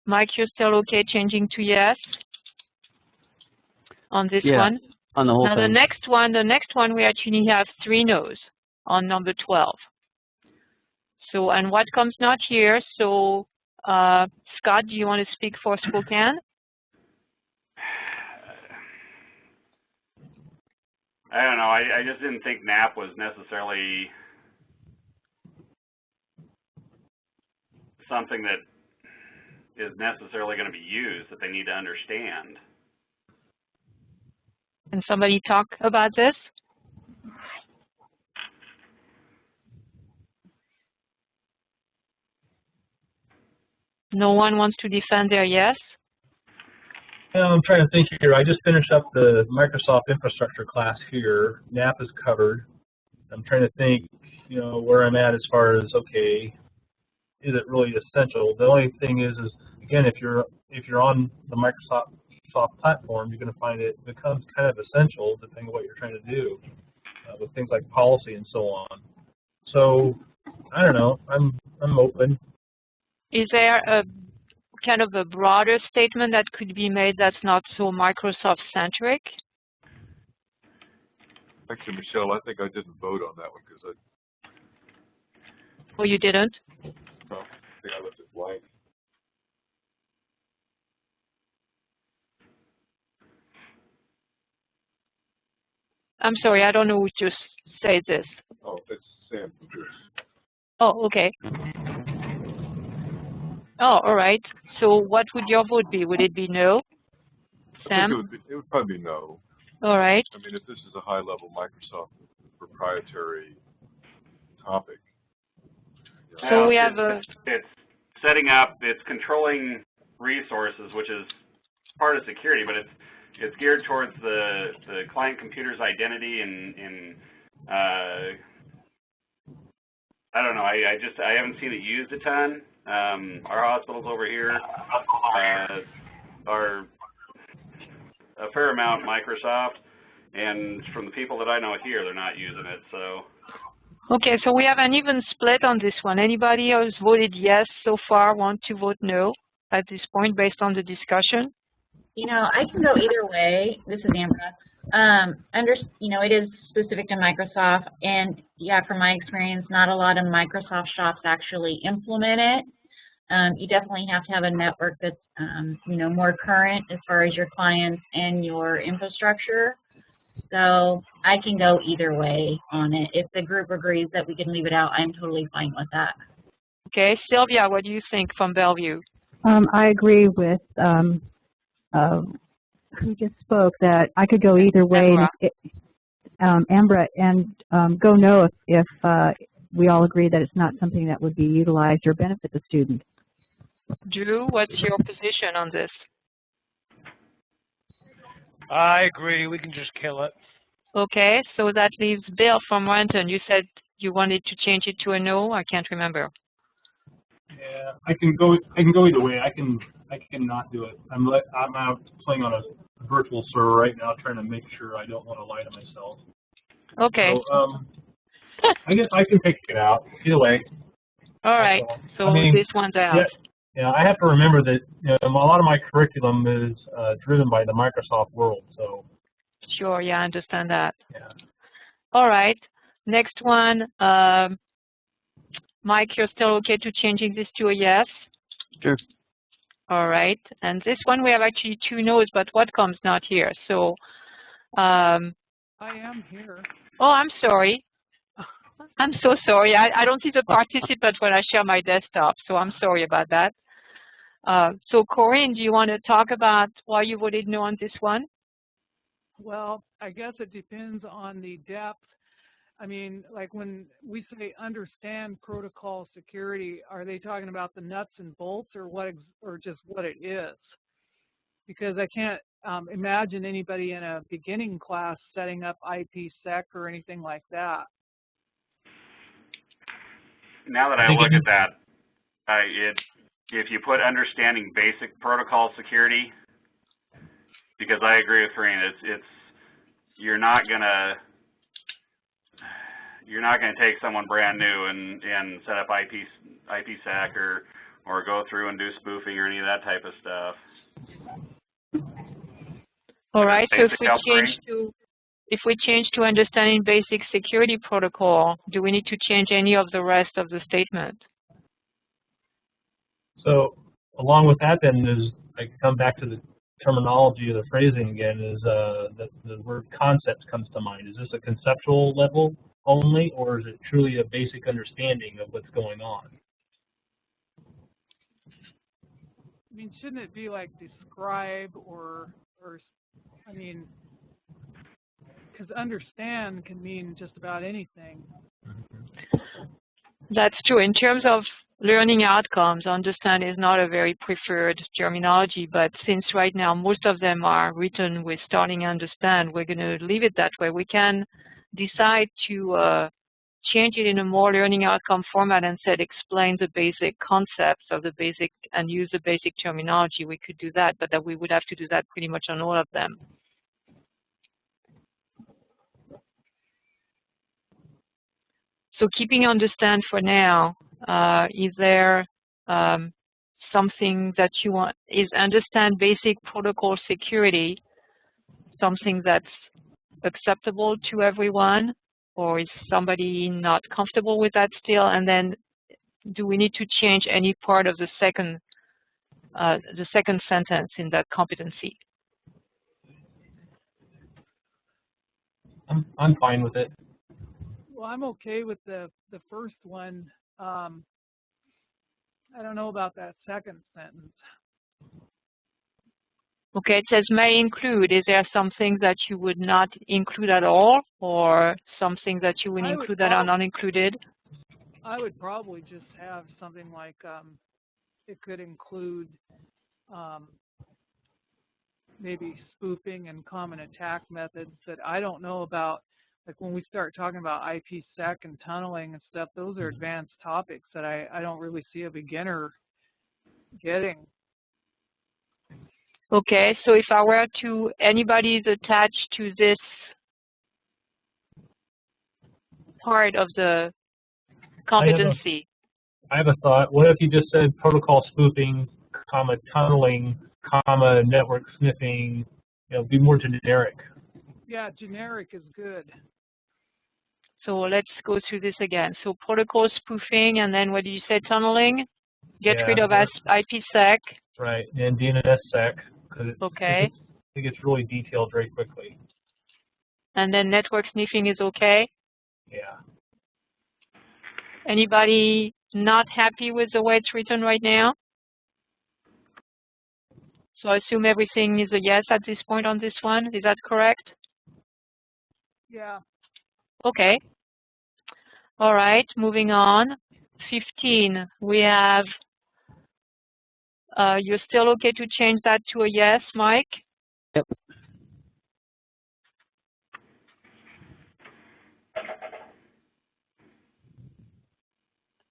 S1: Mike, you're still okay changing to yes on this one?
S7: On the whole
S1: now
S7: thing.
S1: The next one we actually have 3 no's on number 12. So, and what comes not here? So, Scott, do you want to speak for Spokane?
S8: I don't know. I just didn't think NAP was necessarily something that is necessarily going to be used, that they need to understand.
S1: Can somebody talk about this? No one wants to defend their yes?
S3: I'm trying to think here. I just finished up the Microsoft infrastructure class here. NAP is covered. I'm trying to think, where I'm at as far as, okay, is it really essential? The only thing is again, if you're on the Microsoft platform, you're going to find it becomes kind of essential depending on what you're trying to do with things like policy and so on. So I don't know. I'm open.
S1: Is there a kind of a broader statement that could be made that's not so Microsoft-centric?
S6: Actually, Michelle, I think I didn't vote on that one because
S1: Oh, you didn't?
S6: I think I left it blank.
S1: I'm sorry, I don't know who just said this.
S6: Oh, it's Sam.
S1: Oh, okay. Oh, all right. So what would your vote be? Would it be no? Sam?
S6: I think it would probably be no.
S1: All right.
S6: I mean, if this is a high-level Microsoft proprietary topic.
S1: So we have
S8: it's setting up, it's controlling resources, which is part of security, but it's geared towards the client computer's identity and I don't know. I haven't seen it used a ton. Our hospitals over here are a fair amount Microsoft, and from the people that I know here, they're not using it. So.
S1: Okay, so we have an even split on this one. Anybody else voted yes so far want to vote no at this point based on the discussion?
S9: You know, I can go either way. This is Amber. You know, it is specific to Microsoft, and yeah, from my experience, not a lot of Microsoft shops actually implement it. You definitely have to have a network that's, you know, more current as far as your clients and your infrastructure. So I can go either way on it. If the group agrees that we can leave it out, I'm totally fine with that.
S1: Okay, Sylvia, what do you think from Bellevue?
S4: I agree with who just spoke that I could go either way. Ambra, and go no if we all agree that it's not something that would be utilized or benefit the students.
S1: Drew, what's your position on this?
S5: I agree. We can just kill it.
S1: Okay, so that leaves Bill from Renton. You said you wanted to change it to a no. I can't remember.
S3: Yeah, I can go either way. I can not do it. I'm out playing on a virtual server right now, trying to make sure I don't want to lie to myself.
S1: Okay.
S3: So, I guess I can pick it out either way.
S1: All right. So
S3: I mean,
S1: this one's out.
S3: Yeah, I have to remember that a lot of my curriculum is driven by the Microsoft world. So.
S1: Sure. Yeah, I understand that.
S3: Yeah.
S1: All right. Next one. Mike, you're still okay to changing this to a yes?
S7: Sure.
S1: All right. And this one we have actually 2 no's, but Whatcom's not here. So.
S10: I am here.
S1: Oh, I'm sorry. I'm so sorry. I don't see the participant when I share my desktop, so I'm sorry about that. So, Corrine, do you want to talk about why you voted no on this one?
S10: Well, I guess it depends on the depth. I mean, like when we say understand protocol security, are they talking about the nuts and bolts or just what it is? Because I can't imagine anybody in a beginning class setting up IPsec or anything like that.
S8: Now that I look at that, if you put understanding basic protocol security, because I agree with Corrine, you're not gonna take someone brand new and set up IPsec or go through and do spoofing or any of that type of stuff.
S1: All right. So if we change to understanding basic security protocol, do we need to change any of the rest of the statement?
S3: So along with that, then I come back to the terminology of the phrasing again. Is the word concept comes to mind? Is this a conceptual level only, or is it truly a basic understanding of what's going on?
S10: I mean, shouldn't it be like describe or I mean, because understand can mean just about anything.
S1: That's true. In terms of learning outcomes, understand is not a very preferred terminology, but since right now most of them are written with starting understand, we're going to leave it that way. We can decide to change it in a more learning outcome format and said explain the basic concepts of the basic and use the basic terminology, we could do that, but that we would have to do that pretty much on all of them. So keeping understand for now, is there something that you want, is understand basic protocol security something that's acceptable to everyone, or is somebody not comfortable with that still? And then do we need to change any part of the second sentence in that competency?
S3: I'm fine with it.
S10: Well, I'm okay with the first one. I don't know about that second sentence.
S1: Okay, it says may include. Is there something that you would not include at all, or something that you would include that are not included?
S10: I would probably just have something like it could include maybe spoofing and common attack methods that I don't know about. Like when we start talking about IPsec and tunneling and stuff, those are advanced topics that I don't really see a beginner getting.
S1: Okay, so if I were to, anybody is attached to this part of the competency.
S3: I have a thought. What if you just said protocol spoofing, comma tunneling, comma network sniffing, be more generic.
S10: Yeah, generic is good.
S1: So let's go through this again. So protocol spoofing, and then what did you say, tunneling? Get rid of IPsec.
S3: Right, and DNSSEC.
S1: Okay.
S3: It gets really detailed very quickly.
S1: And then network sniffing is okay?
S3: Yeah.
S1: Anybody not happy with the way it's written right now? So I assume everything is a yes at this point on this one. Is that correct?
S10: Yeah.
S1: Okay. All right, moving on. 15, we have, you're still okay to change that to a yes, Mike?
S7: Yep.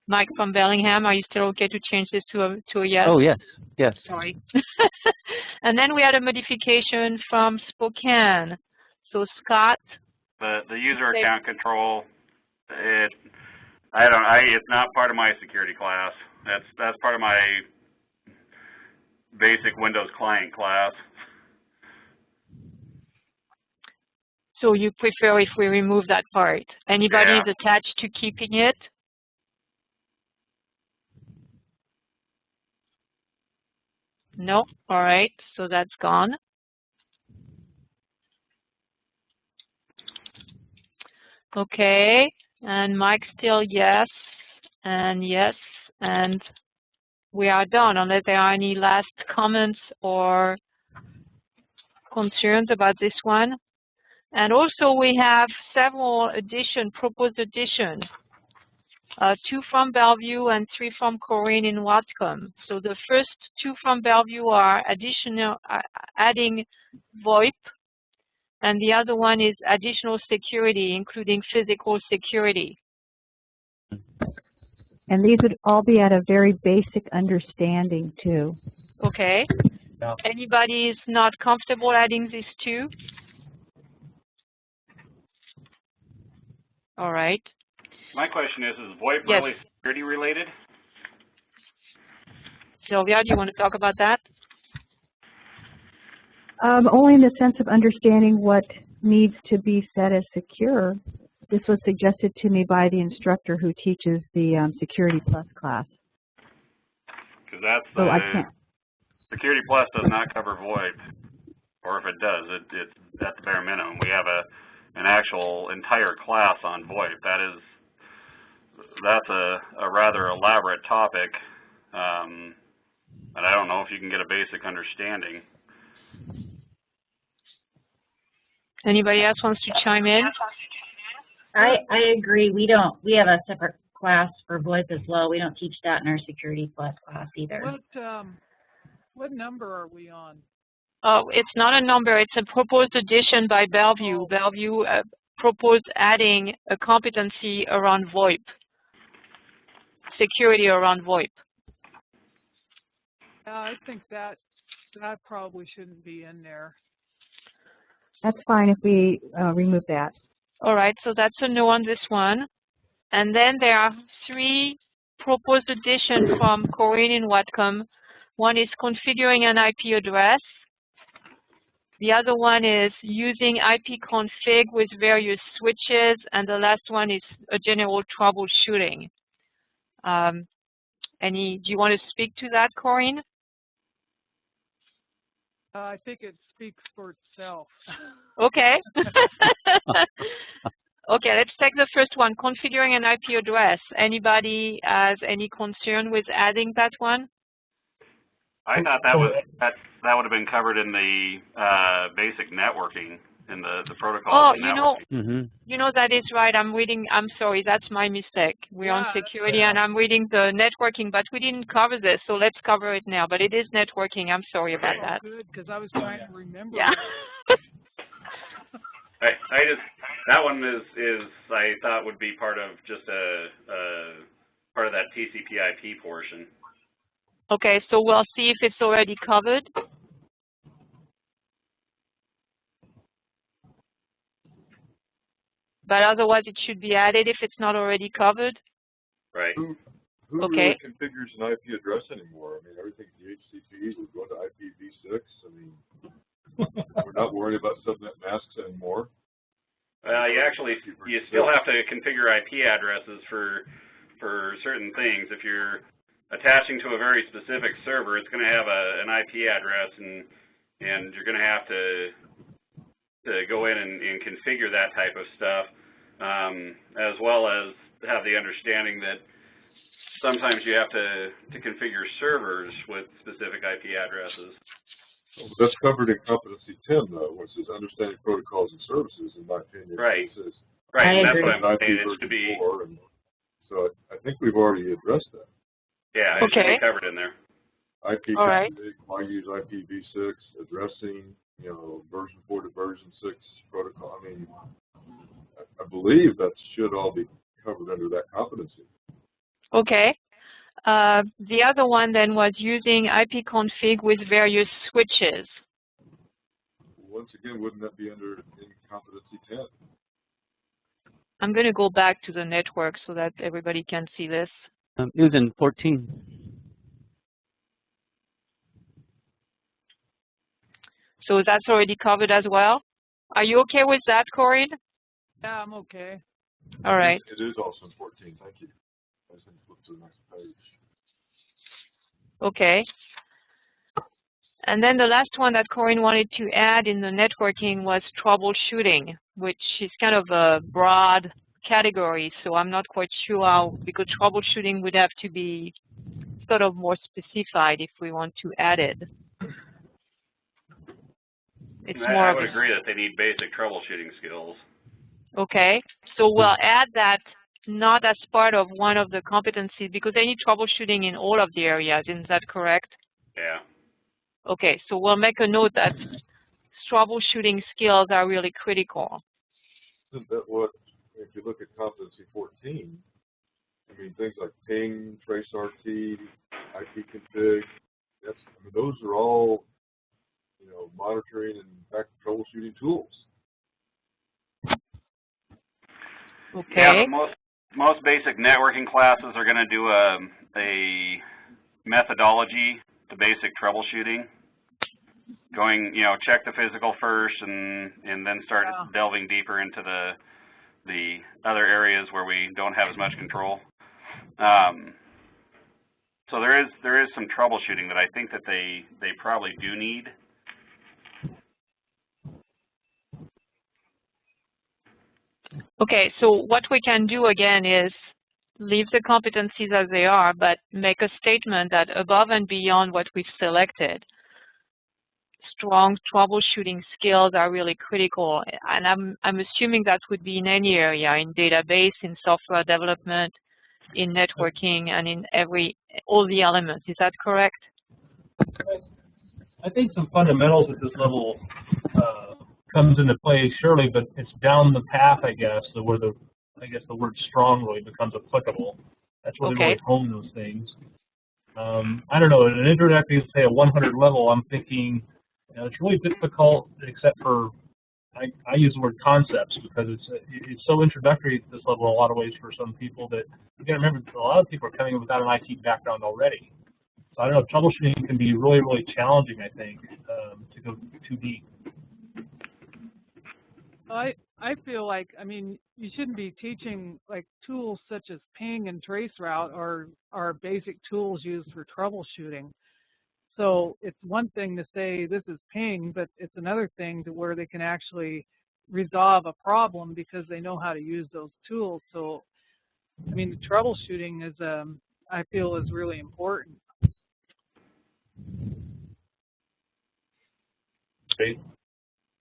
S1: Mike from Bellingham, are you still okay to change this to a yes?
S7: Oh, yes, yes.
S1: Sorry. And then we had a modification from Spokane. So Scott?
S8: The user account control, it's not part of my security class. That's part of my basic Windows client class.
S1: So you prefer if we remove that part? Anybody is attached to keeping it? No? All right, so that's gone. Okay, and Mike still yes, and we are done unless there are any last comments or concerns about this one. And also we have several proposed additions, 2 from Bellevue and 3 from Corrine in Whatcom. So the first 2 from Bellevue are adding VoIP, and the other one is additional security, including physical security.
S4: And these would all be at a very basic understanding, too.
S1: Okay.
S3: Yeah.
S1: Anybody is not comfortable adding these 2? All right.
S8: My question is VoIP really security related?
S1: Sylvia, do you want to talk about that?
S4: Only in the sense of understanding what needs to be set as secure. This was suggested to me by the instructor who teaches the Security Plus class.
S8: Because that's Security Plus does not cover VoIP, or if it does, it's at the bare minimum. We have an actual entire class on VoIP. That's a rather elaborate topic, and I don't know if you can get a basic understanding.
S1: Anybody else wants to chime in?
S9: I agree. We have a separate class for VoIP as well. We don't teach that in our Security Plus class either.
S10: What number are we on?
S1: Oh, it's not a number. It's a proposed addition by Bellevue. Bellevue proposed adding a competency around VoIP, security around VoIP.
S10: I think that probably shouldn't be in there.
S4: That's fine if we remove that.
S1: All right, so that's a no on this one. And then there are 3 proposed additions from Corrine and Whatcom. One is configuring an IP address. The other one is using IP config with various switches. And the last one is a general troubleshooting. Do you want to speak to that, Corrine?
S10: I think it speaks for itself.
S1: Okay. Okay, let's take the first one, configuring an IP address. Anybody has any concern with adding that one?
S8: I thought that would have been covered in the basic networking, in the protocol.
S1: Oh,
S8: of networking.
S1: you know that is right. I'm sorry, that's my mistake. We're on security and I'm reading the networking, but we didn't cover this, so let's cover it now. But it is networking. I'm sorry about that.
S10: Good, because I was trying to remember.
S1: Yeah.
S8: That one is I thought would be part of just part of that TCP/IP portion.
S1: Okay, so we'll see if it's already covered. But otherwise, it should be added if it's not already covered.
S8: Right.
S6: Who
S1: okay.
S6: really configures an IP address anymore? I mean, everything's DHCP. We're going to IPv6. I mean, we're not worried about subnet masks anymore.
S8: You still have to configure IP addresses for certain things. If you're attaching to a very specific server, it's going to have an IP address, and you're going to have to go in and configure that type of stuff, as well as have the understanding that sometimes you have to configure servers with specific IP addresses.
S6: That's covered in competency 10, though, which is understanding protocols and services, in my opinion.
S8: Right. Right, and that's what I'm saying. It should be.
S6: So I think we've already addressed that.
S8: Yeah, it should be covered in there.
S6: IP config, why use IPv6, addressing, version 4 to version 6 protocol. I mean, I believe that should all be covered under that competency.
S1: Okay. The other one then was using IP config with various switches.
S6: Once again, wouldn't that be under competency 10?
S1: I'm going to go back to the network so that everybody can see this.
S7: It was in 14.
S1: So that's already covered as well. Are you okay with that, Corrine?
S10: Yeah, I'm okay.
S1: All right.
S6: It is also in 14. Thank you. I just need to flip to the next page.
S1: Okay. And then the last one that Corrine wanted to add in the networking was troubleshooting, which is kind of a broad category. So I'm not quite sure how, because troubleshooting would have to be sort of more specified if we want to add it. It's more
S8: I would agree that they need basic troubleshooting skills.
S1: Okay. So we'll add that not as part of one of the competencies because they need troubleshooting in all of the areas. Isn't that correct?
S8: Yeah.
S1: Okay. So we'll make a note that troubleshooting skills are really critical.
S6: Isn't that what, if you look at competency 14, I mean, things like ping, trace RT, IP config, those are all, monitoring and back troubleshooting tools.
S1: Okay.
S8: Yeah, but most basic networking classes are going to do a methodology to basic troubleshooting. Going, check the physical first, and then start delving deeper into the other areas where we don't have as much control. So there is some troubleshooting that I think that they probably do need.
S1: Okay, so what we can do again is leave the competencies as they are, but make a statement that above and beyond what we've selected, strong troubleshooting skills are really critical. And I'm assuming that would be in any area, in database, in software development, in networking, and in all the elements. Is that correct?
S3: I think some fundamentals at this level comes into play, surely, but it's down the path, I guess, so where the word strong really becomes applicable. That's where they really hone those things. I don't know, at an introductory, say a 100 level, I'm thinking, it's really difficult, except for, I use the word concepts because it's so introductory at this level in a lot of ways for some people that, you got to remember, a lot of people are coming in without an IT background already. So I don't know, troubleshooting can be really, really challenging, I think, to go too deep.
S10: I feel like, I mean, you shouldn't be teaching like tools such as ping and traceroute are basic tools used for troubleshooting. So it's one thing to say this is ping, but it's another thing to where they can actually resolve a problem because they know how to use those tools. So, I mean, the troubleshooting is, I feel, is really important.
S3: Okay.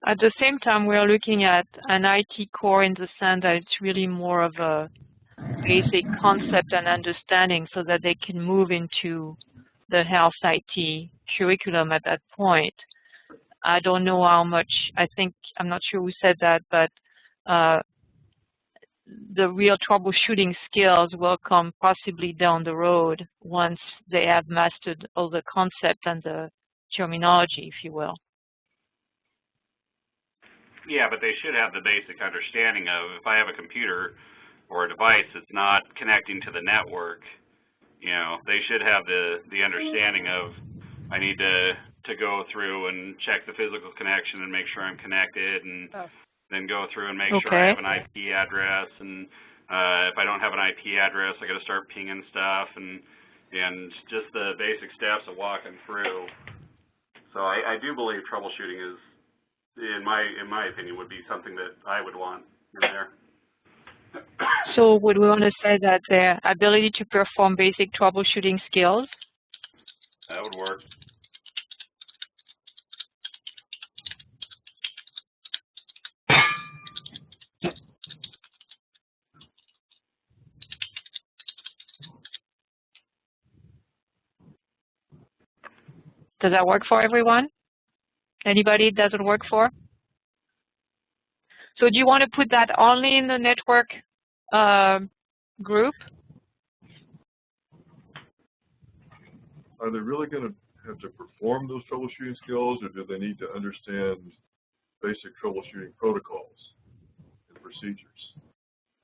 S1: At the same time, we're looking at an IT core in the sense that it's really more of a basic concept and understanding so that they can move into the health IT curriculum at that point. I don't know how much, I'm not sure who said that, but the real troubleshooting skills will come possibly down the road once they have mastered all the concepts and the terminology, if you will.
S8: Yeah, but they should have the basic understanding of, if I have a computer or a device that's not connecting to the network, you know, they should have the understanding of, I need to go through and check the physical connection and make sure I'm connected, and then go through and make sure I have an IP address, and if I don't have an IP address, I got to start pinging stuff, and just the basic steps of walking through. So I do believe troubleshooting is, in my opinion, would be something that I would want in there.
S1: So would we want to say that their ability to perform basic troubleshooting skills?
S8: That would work.
S1: Does that work for everyone? Anybody it doesn't work for? So do you want to put that only in the network group?
S6: Are they really going to have to perform those troubleshooting skills, or do they need to understand basic troubleshooting protocols and procedures?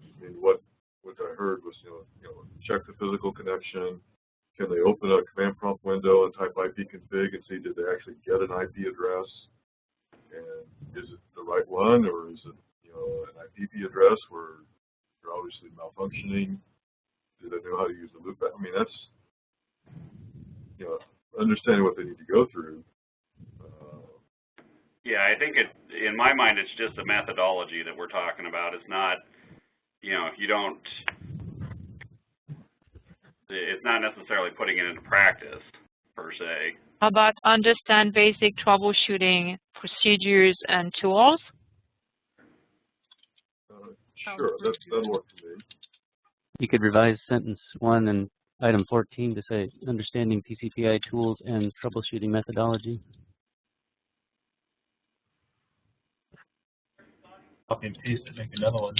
S6: I mean, what I heard was, you know, check the physical connection. Can they open a command prompt window and type ipconfig and see did they actually get an IP address? And is it the right one, or is it, you know, an IPv address where they're obviously malfunctioning? Do they know how to use the loop? I mean, that's, you know, understanding what they need to go through.
S8: Yeah, I think in my mind, it's just a methodology that we're talking about. It's not, you know, it's not necessarily putting it into practice, per se.
S1: How about understand basic troubleshooting procedures and tools?
S6: Sure, that'll work for me.
S7: You could revise sentence 1 and item 14 to say, understanding TCP/IP tools and troubleshooting methodology.
S3: Copy and paste it, make another one.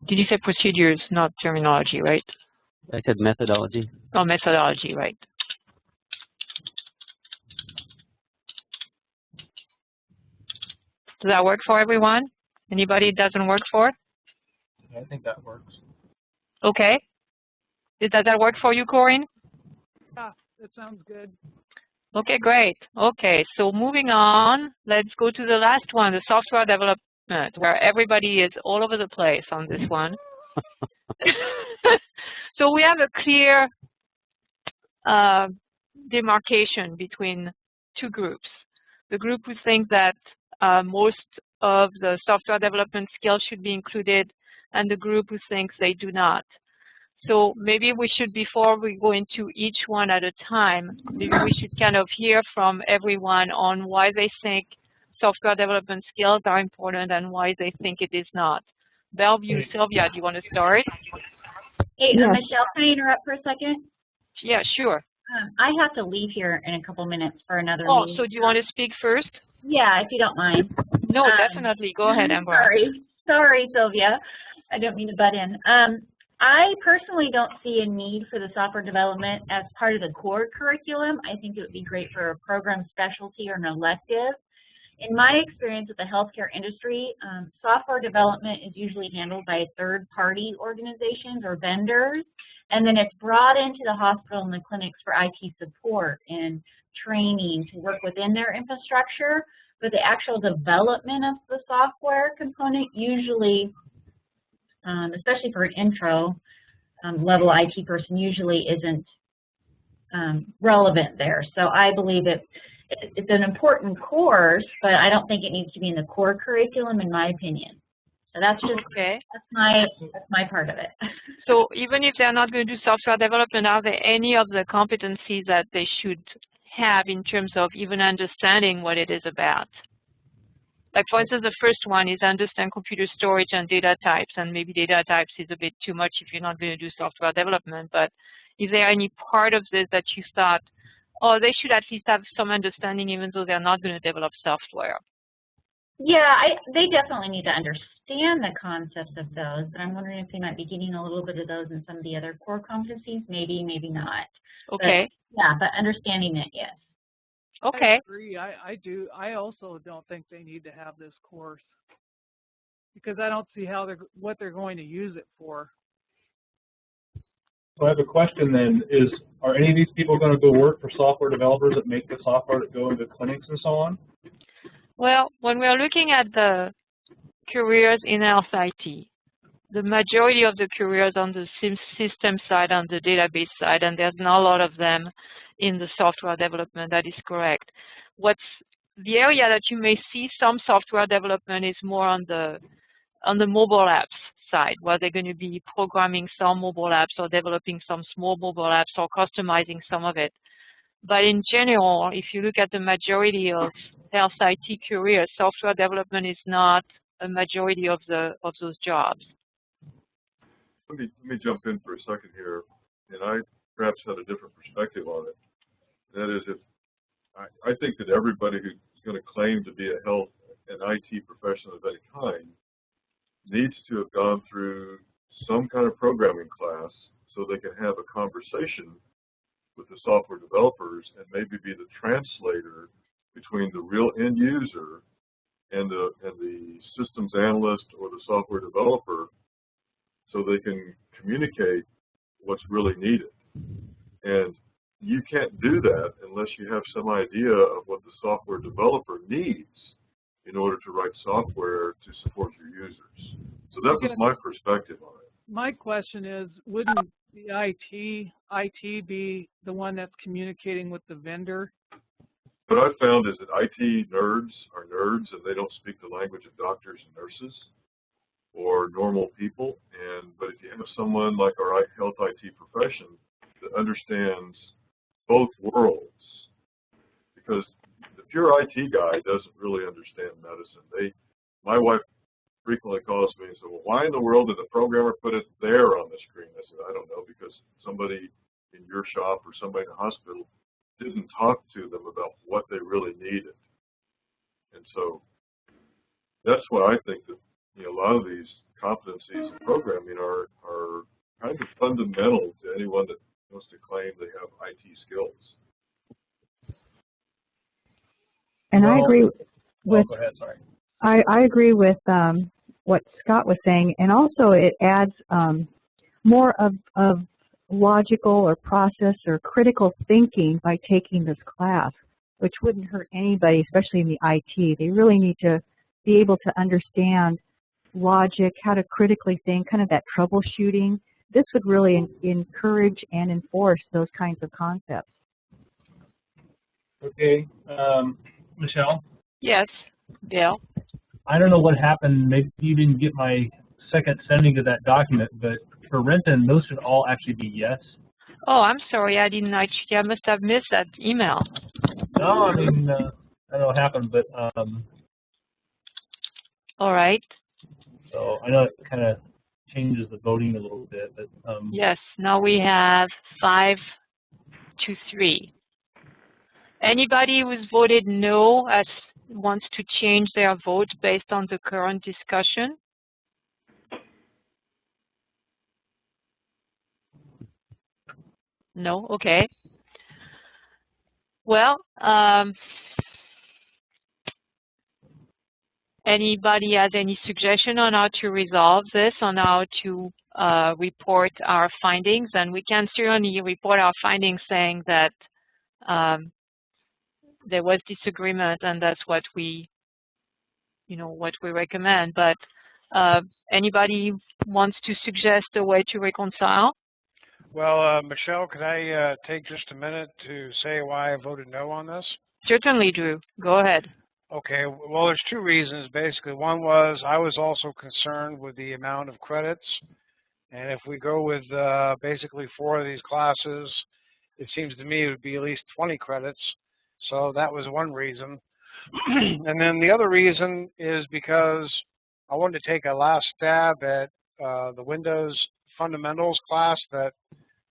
S1: Did you say procedures, not terminology, right?
S7: I said methodology.
S1: Oh, methodology, right. Does that work for everyone? Anybody it doesn't work for?
S3: Yeah, I think that works.
S1: Okay. Does that work for you, Corrine?
S10: Yeah, that sounds good.
S1: Okay, great. Okay, so moving on, let's go to the last one, the software development, where everybody is all over the place on this one. So we have a clear demarcation between two groups. The group who think that most of the software development skills should be included, and the group who thinks they do not. So maybe we should, before we go into each one at a time, maybe we should kind of hear from everyone on why they think software development skills are important and why they think it is not. Bellevue, Sylvia, do you want to start?
S9: Hey,
S4: Yes.
S9: Michelle, can I interrupt for a second?
S1: Yeah, sure.
S9: I have to leave here in a couple minutes for another
S1: Oh,
S9: meeting.
S1: so do you want to speak first?
S9: Yeah, if you don't mind.
S1: No, definitely. Go ahead, Amber.
S9: Sorry, Sylvia. I don't mean to butt in. I personally don't see a need for the software development as part of the core curriculum. I think it would be great for a program specialty or an elective. In my experience with the healthcare industry, software development is usually handled by third-party organizations or vendors, and then it's brought into the hospital and the clinics for IT support and training to work within their infrastructure. But the actual development of the software component usually, especially for an intro level IT person, usually isn't relevant there. So I believe it's an important course, but I don't think it needs to be in the core curriculum, in my opinion. So that's just that's my part of it.
S1: So even if they're not going to do software development, are there any of the competencies that they should have in terms of even understanding what it is about? Like, for instance, the first one is understand computer storage and data types, and maybe data types is a bit too much if you're not going to do software development. But is there any part of this that you thought, oh, they should at least have some understanding even though they're not going to develop software?
S9: Yeah, they definitely need to understand the concepts of those, but I'm wondering if they might be getting a little bit of those in some of the other core competencies, maybe, maybe not.
S1: Okay.
S9: But, yeah, but understanding it, yes.
S1: Okay.
S10: I agree. I do. I also don't think they need to have this course because I don't see how what they're going to use it for.
S3: So I have a question then, are any of these people going to go work for software developers that make the software that go into clinics and so on?
S1: Well, when we're looking at the careers in health IT, the majority of the careers on the system side, on the database side, and there's not a lot of them in the software development. That is correct. What's the area that you may see some software development is more on the mobile apps side, where they're going to be programming some mobile apps or developing some small mobile apps or customizing some of it. But in general, if you look at the majority of health IT careers, software development is not a majority of those jobs.
S6: Let me jump in for a second here, and I perhaps had a different perspective on it. That is, I think that everybody who's going to claim to be a health and IT professional of any kind needs to have gone through some kind of programming class so they can have a conversation with the software developers and maybe be the translator between the real end user and the systems analyst or the software developer, so they can communicate what's really needed. And you can't do that unless you have some idea of what the software developer needs in order to write software to support your users. So that was my perspective on it.
S10: My question is, wouldn't the IT be the one that's communicating with the vendor?
S6: What I've found is that IT nerds are nerds and they don't speak the language of doctors and nurses or normal people. But if you have someone like our health IT profession that understands both worlds, because the pure IT guy doesn't really understand medicine. My wife frequently calls me and says, well, why in the world did the programmer put it there on the screen? I said, I don't know, because somebody in your shop or somebody in the hospital didn't talk to them about what they really needed. And so that's why I think that a lot of these competencies in programming are kind of fundamental to anyone that wants to claim they have IT skills.
S4: And I agree with.
S3: Go ahead, sorry.
S4: I agree with what Scott was saying, and also it adds more of logical or process or critical thinking by taking this class, which wouldn't hurt anybody, especially in the IT. They really need to be able to understand logic, how to critically think, kind of that troubleshooting. This would really encourage and enforce those kinds of concepts.
S3: Okay, Michelle?
S1: Yes, Bill?
S3: I don't know what happened. Maybe you didn't get my second sending of that document, but for Renton, those should all actually be yes.
S1: Oh, I'm sorry. I didn't actually. I must have missed that email.
S3: No, I mean, I don't know what happened, but.
S1: All right.
S3: So I know it kind of changes the voting a little bit. But,
S1: yes, now we have 5 to 3. Anybody who's voted no wants to change their vote based on the current discussion? No? Okay. Well, anybody has any suggestion on how to resolve this, on how to report our findings? And we can certainly report our findings saying that there was disagreement, and that's what we, what we recommend. But anybody wants to suggest a way to reconcile?
S5: Well, Michelle, could I take just a minute to say why I voted no on this?
S1: Certainly, Drew. Go ahead.
S5: Okay, well, there's 2 reasons, basically. One was I was also concerned with the amount of credits. And if we go with basically 4 of these classes, it seems to me it would be at least 20 credits. So that was one reason. And then the other reason is because I wanted to take a last stab at the Windows Fundamentals class that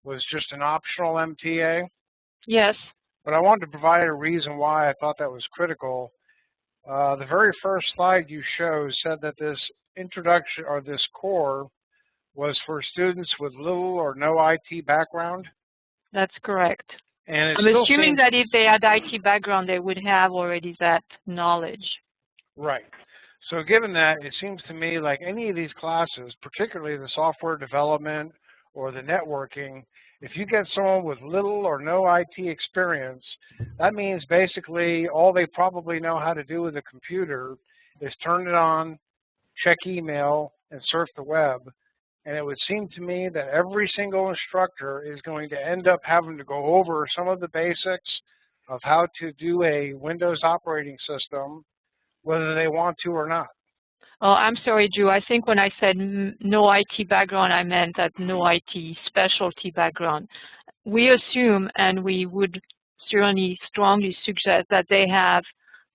S5: was just an optional MTA.
S1: Yes.
S5: But I wanted to provide a reason why I thought that was critical. The very first slide you showed said that this introduction, or this core, was for students with little or no IT background.
S1: That's correct.
S5: And
S1: I'm assuming that if they had IT background, they would have already that knowledge.
S5: Right. So given that, it seems to me like any of these classes, particularly the software development or the networking, if you get someone with little or no IT experience, that means basically all they probably know how to do with a computer is turn it on, check email, and surf the web. And it would seem to me that every single instructor is going to end up having to go over some of the basics of how to do a Windows operating system, whether they want to or not.
S1: Oh, I'm sorry, Drew. I think when I said no IT background, I meant that no IT specialty background. We assume, and we would certainly strongly suggest, that they have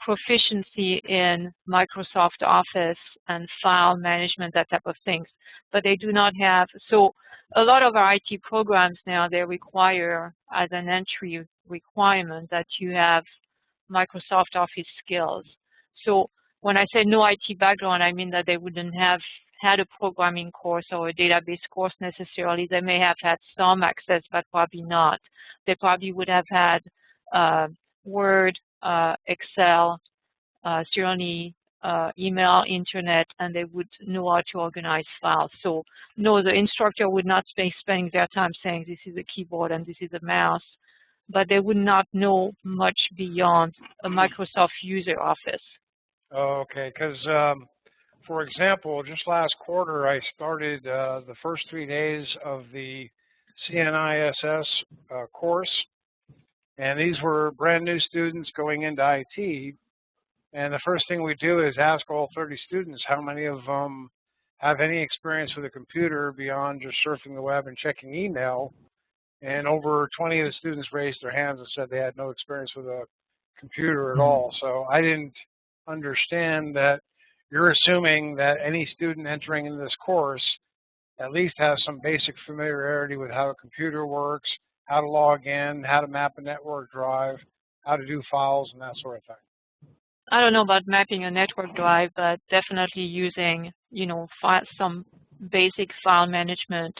S1: proficiency in Microsoft Office and file management, that type of things. But they do not have, so a lot of our IT programs now, they require as an entry requirement that you have Microsoft Office skills. So when I say no IT background, I mean that they wouldn't have had a programming course or a database course necessarily. They may have had some access, but probably not. They probably would have had Word, Excel, certainly email, internet, and they would know how to organize files. So no, the instructor would not be spending their time saying this is a keyboard and this is a mouse, but they would not know much beyond a Microsoft user office.
S5: Okay, because for example, just last quarter I started the first 3 days of the CNISS course, and these were brand new students going into IT. And the first thing we do is ask all 30 students how many of them have any experience with a computer beyond just surfing the web and checking email. And over 20 of the students raised their hands and said they had no experience with a computer at all. So I didn't understand that you're assuming that any student entering into this course at least has some basic familiarity with how a computer works, how to log in, how to map a network drive, how to do files, and that sort of thing.
S1: I don't know about mapping a network drive, but definitely using, some basic file management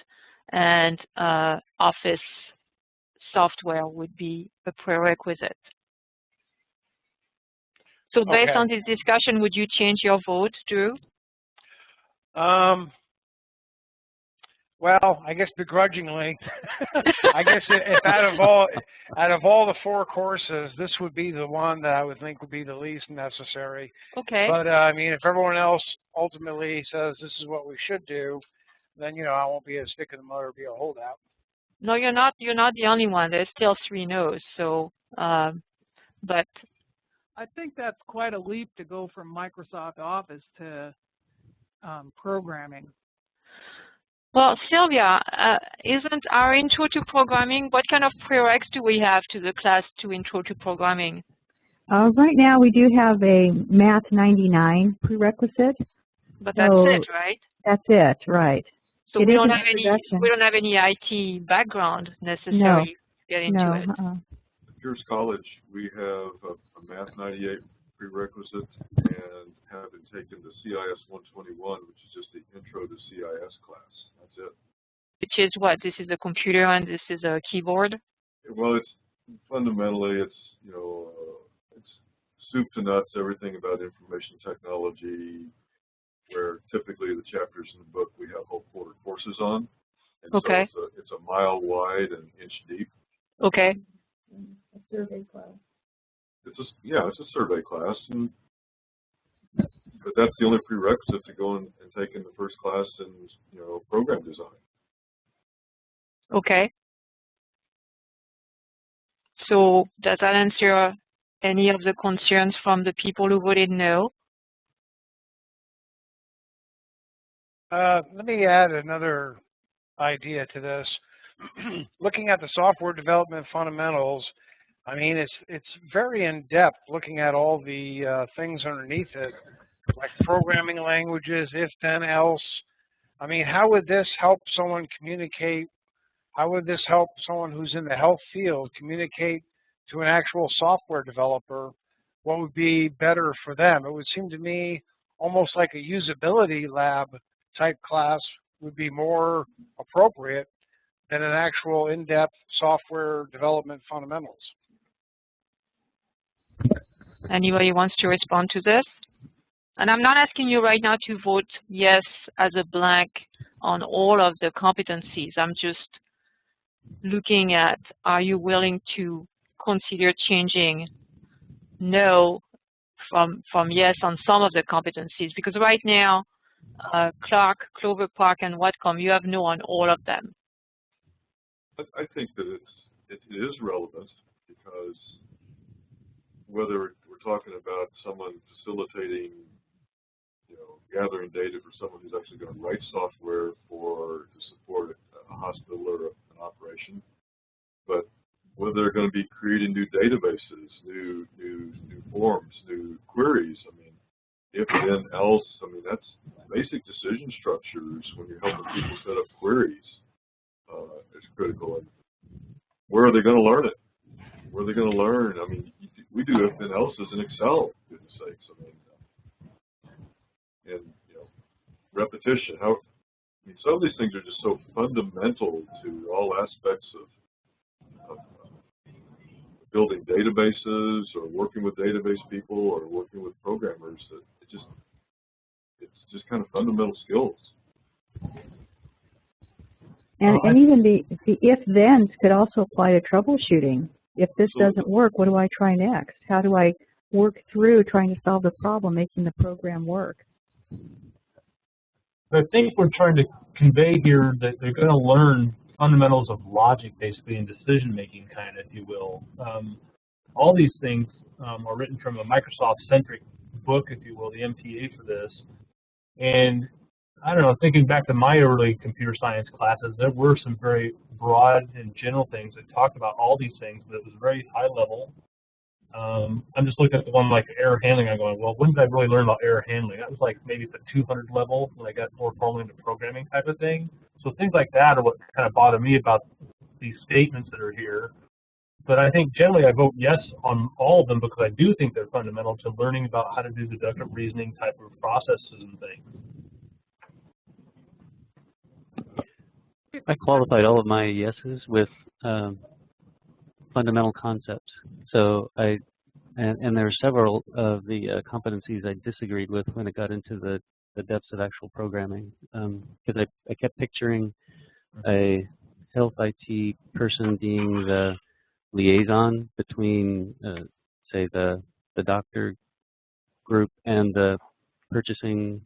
S1: and Office software would be a prerequisite. So based on this discussion, would you change your vote, Drew?
S5: Well, I guess begrudgingly. I guess if out of all the 4 courses, this would be the one that I would think would be the least necessary.
S1: Okay.
S5: But I mean, if everyone else ultimately says this is what we should do, then I won't be a stick in the mud or be a holdout.
S1: No, you're not. You're not the only one. There's still 3 no's. So, but
S10: I think that's quite a leap to go from Microsoft Office to programming.
S1: Well, Sylvia, isn't our intro to programming, what kind of prereqs do we have to the class to intro to programming?
S4: Right now we do have a Math 99 prerequisite.
S1: But that's it, right?
S4: That's it, right.
S1: So we don't have any IT background necessarily to get into it.
S6: At Pierce College, we have a Math 98 prerequisite and have been taken the CIS 121, which is just the Intro to CIS class. That's it.
S1: Which is what? This is a computer and this is a keyboard?
S6: Well, it's fundamentally, it's soup to nuts, everything about information technology, where typically the chapters in the book we have whole quarter courses on. And
S1: okay.
S6: So it's a mile wide and inch deep.
S1: Okay.
S2: A survey class.
S6: It's a survey class, but that's the only prerequisite to go and take in the first class in program design.
S1: Okay. So does that answer any of the concerns from the people who voted no?
S5: Let me add another idea to this. Looking at the software development fundamentals, I mean, it's very in-depth looking at all the things underneath it, like programming languages, if, then, else. I mean, how would this help someone communicate? How would this help someone who's in the health field communicate to an actual software developer? What would be better for them? It would seem to me almost like a usability lab type class would be more appropriate than an actual in-depth software development fundamentals.
S1: Anybody wants to respond to this? And I'm not asking you right now to vote yes as a blank on all of the competencies. I'm just looking at, are you willing to consider changing no from yes on some of the competencies? Because right now, Clark, Clover Park, and Whatcom, you have no on all of them.
S6: I think that it is relevant because whether we're talking about someone facilitating, gathering data for someone who's actually going to write software to support a hospital or an operation, but whether they're going to be creating new databases, new forms, new queries. I mean, if, then, else. I mean, that's basic decision structures when you're helping people set up queries. Is critical. And where are they going to learn it? Where are they going to learn? I mean, we do if, then, else's in Excel, for goodness sakes. I mean, and repetition. Some of these things are just so fundamental to all aspects of building databases or working with database people or working with programmers that it's just kind of fundamental skills.
S4: And even the if-thens could also apply to troubleshooting. If this doesn't work, what do I try next? How do I work through trying to solve the problem, making the program work?
S3: I think we're trying to convey here that they're going to learn fundamentals of logic, basically, and decision-making, kind of, if you will. All these things are written from a Microsoft-centric book, if you will, the MTA for this. And I don't know, thinking back to my early computer science classes, there were some very broad and general things that talked about all these things, but it was very high level. I'm just looking at the one like error handling. I'm going, well, when did I really learn about error handling? That was like maybe at the 200 level when I got more formally into programming type of thing. So things like that are what kind of bother me about these statements that are here. But I think generally I vote yes on all of them because I do think they're fundamental to learning about how to do deductive reasoning type of processes and things.
S7: I qualified all of my yeses with fundamental concepts. So and there are several of the competencies I disagreed with when it got into the depths of actual programming. Because I kept picturing a health IT person being the liaison between, say, the doctor group and the purchasing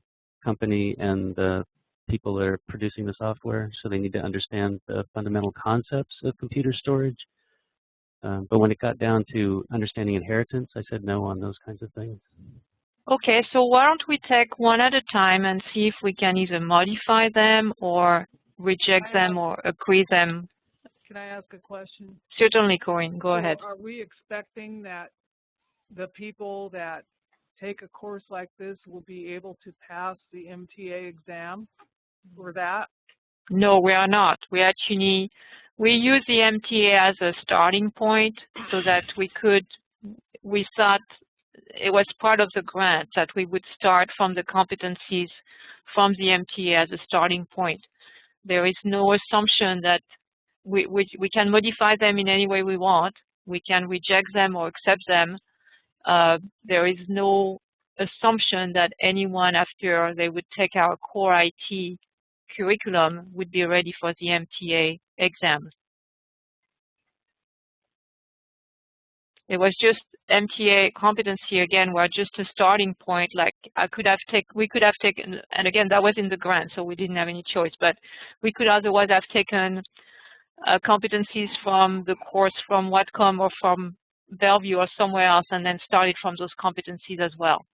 S7: company and the people that are producing the software, so they need to understand the fundamental concepts of computer storage. But when it got down to understanding inheritance, I said no on those kinds of things.
S1: Okay, so why don't we take one at a time and see if we can either modify them or reject them or agree them.
S10: Can I ask a question?
S1: Certainly, Corrine, go ahead.
S10: Are we expecting that the people that take a course like this will be able to pass the MTA exam for that?
S1: No, we are not. We use the MTA as a starting point so that we thought it was part of the grant that we would start from the competencies from the MTA as a starting point. There is no assumption that we can modify them in any way we want. We can reject them or accept them. There is no assumption that anyone after they would take our core IT curriculum would be ready for the MTA exam. It was just MTA competency again were just a starting point. Like we could have taken, and again that was in the grant, so we didn't have any choice. But we could otherwise have taken competencies from the course from Whatcom or from Bellevue or somewhere else, and then started from those competencies as well.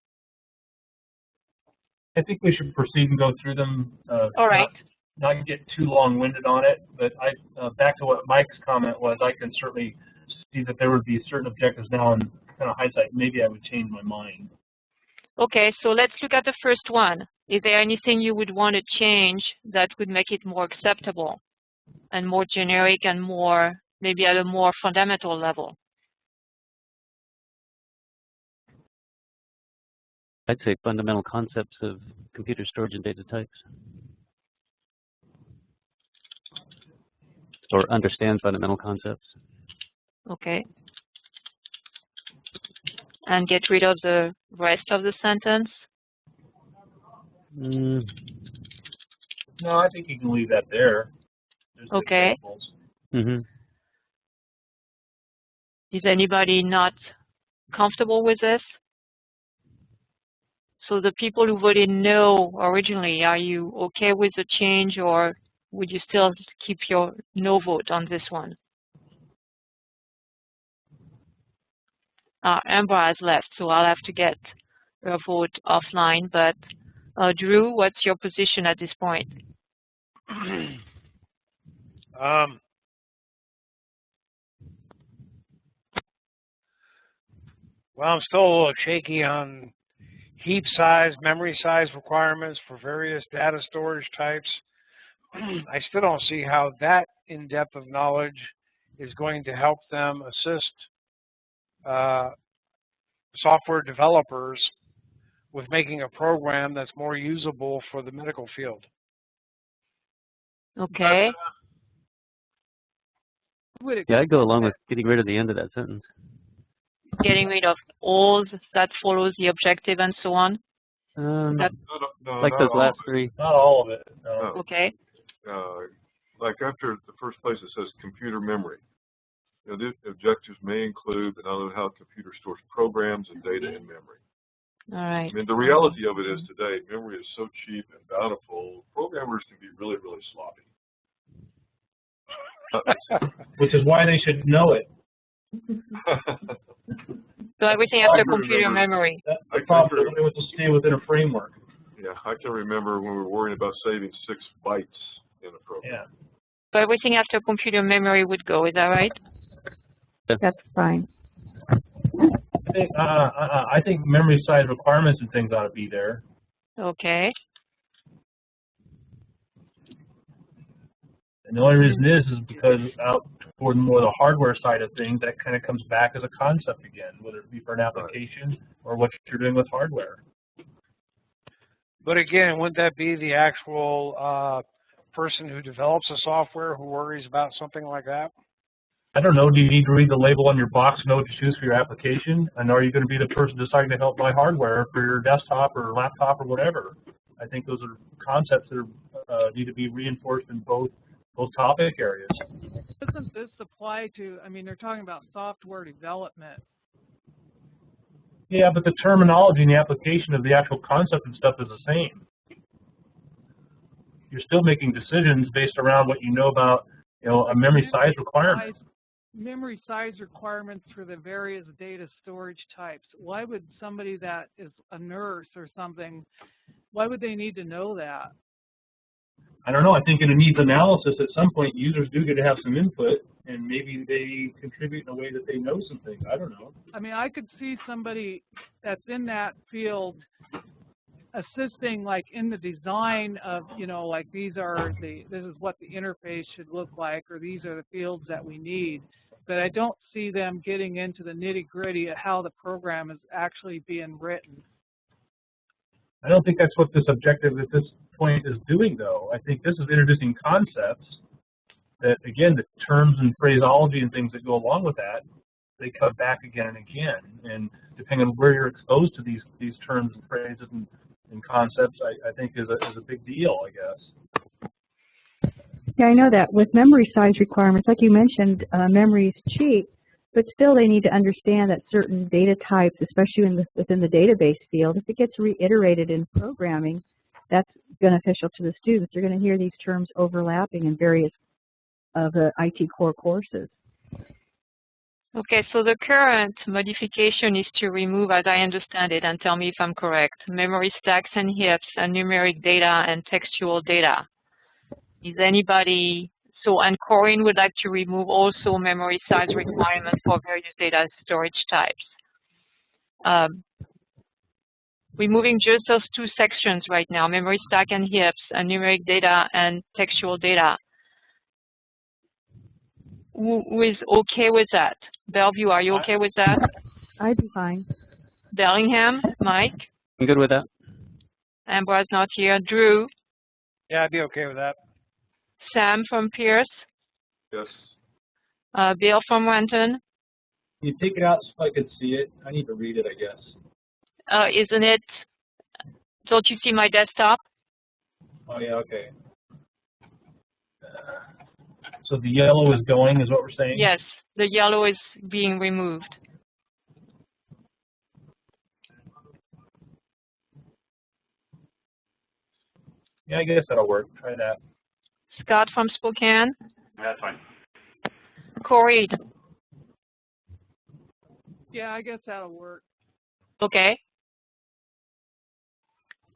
S3: I think we should proceed and go through them.
S1: All right.
S3: Not get too long-winded on it, but back to what Mike's comment was, I can certainly see that there would be certain objectives now, and kind of hindsight, maybe I would change my mind. Okay, so let's look at the first one. Is there anything you would want to change that would make it more acceptable and more generic and more, maybe at a more fundamental level?
S7: I'd say fundamental concepts of computer storage and data types. Or understand fundamental concepts.
S1: Okay. And get rid of the rest of the sentence?
S3: No, I think you can leave that there. There's
S1: okay. Is anybody not comfortable with this? So the people who voted no originally, are you okay with the change, or would you still keep your no vote on this one? Amber has left, so I'll have to get a vote offline. But Drew, what's your position at this point?
S5: Well, I'm still a little shaky on heap size, memory size requirements for various data storage types. I still don't see how that in-depth of knowledge is going to help them assist software developers with making a program that's more usable for the medical field.
S1: Okay.
S7: Yeah, I'd go along with getting rid of the end of that sentence.
S1: Getting rid of all that follows the objective and so on?
S7: Like those last three.
S3: Not all of it. No.
S1: Okay.
S6: Like after the first place it says computer memory. You know, the objectives may include the knowledge of how a computer stores programs and data in memory.
S1: All right.
S6: I mean, the reality of it is today, memory is so cheap and bountiful, programmers can be really, really sloppy.
S3: Which is why they should know it.
S1: So everything after computer memory.
S3: That's the problem. They want to stay within a framework.
S6: Yeah, I can remember when we were worrying about saving 6 bytes in a program.
S1: Yeah. So everything after computer memory would go, is that right?
S4: That's fine.
S3: I think memory size requirements and things ought to be there.
S1: Okay.
S3: And the only reason is because out toward more the hardware side of things, that kind of comes back as a concept again, whether it be for an application or what you're doing with hardware.
S5: But again, wouldn't that be the actual person who develops the software who worries about something like that?
S3: I don't know. Do you need to read the label on your box and know what to choose for your application? And are you going to be the person deciding to help buy hardware for your desktop or laptop or whatever? I think those are concepts that are, need to be reinforced in both topic areas.
S10: Doesn't this apply to, I mean, they're talking about software development.
S3: Yeah, but the terminology and the application of the actual concept and stuff is the same. You're still making decisions based around what you know about, you know, a memory size requirement.
S10: Memory size requirements for the various data storage types. Why would somebody that is a nurse or something, why would they need to know that?
S3: I don't know. I think in a needs analysis, at some point, users do get to have some input, and maybe they contribute in a way that they know some things. I don't know.
S10: I mean, I could see somebody that's in that field assisting like in the design of, you know, like this is what the interface should look like, or these are the fields that we need. But I don't see them getting into the nitty-gritty of how the program is actually being written.
S3: I don't think that's what this objective at this point is doing, though. I think this is introducing concepts that, again, the terms and phraseology and things that go along with that, they come back again and again. And depending on where you're exposed to these terms and phrases and concepts, I think is a big deal, I guess.
S4: Yeah, I know that with memory size requirements, like you mentioned, memory is cheap, but still they need to understand that certain data types, especially within the database field, if it gets reiterated in programming, that's beneficial to the students. They're going to hear these terms overlapping in various of the IT core courses.
S1: Okay, so the current modification is to remove, as I understand it, and tell me if I'm correct, memory stacks and HeWs and numeric data and textual data. Is anybody, and Corrine would like to remove also memory size requirements for various data storage types. Removing just those two sections right now, memory stack and HeWs and numeric data and textual data. Who is okay with that? Bellevue, are you okay with that?
S4: I'd be fine.
S1: Bellingham, Mike?
S7: I'm good with that.
S1: Ambra's not here. Drew?
S5: Yeah, I'd be okay with that.
S1: Sam from Pierce?
S6: Yes.
S1: Bill from Renton?
S3: You take it out so I could see it. I need to read it, I guess.
S1: Isn't it? Don't you see my desktop?
S3: Oh, yeah, okay. So the yellow is going, is what we're saying?
S1: Yes, the yellow is being removed.
S3: Yeah, I guess that'll work. Try that.
S1: Scott from Spokane?
S8: That's fine.
S1: Corey?
S10: Yeah, I guess that'll work.
S1: Okay.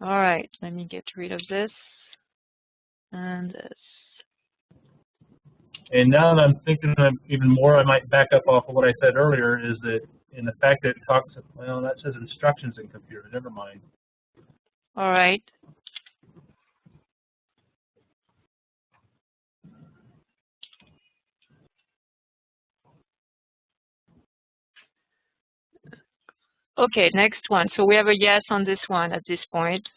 S1: All right, let me get rid of this and this.
S3: And now that I'm thinking even more, I might back up off of what I said earlier, is that in the fact that it talks, well, that says instructions in computer, never mind.
S1: All right. Okay, next one. So we have a yes on this one at this point.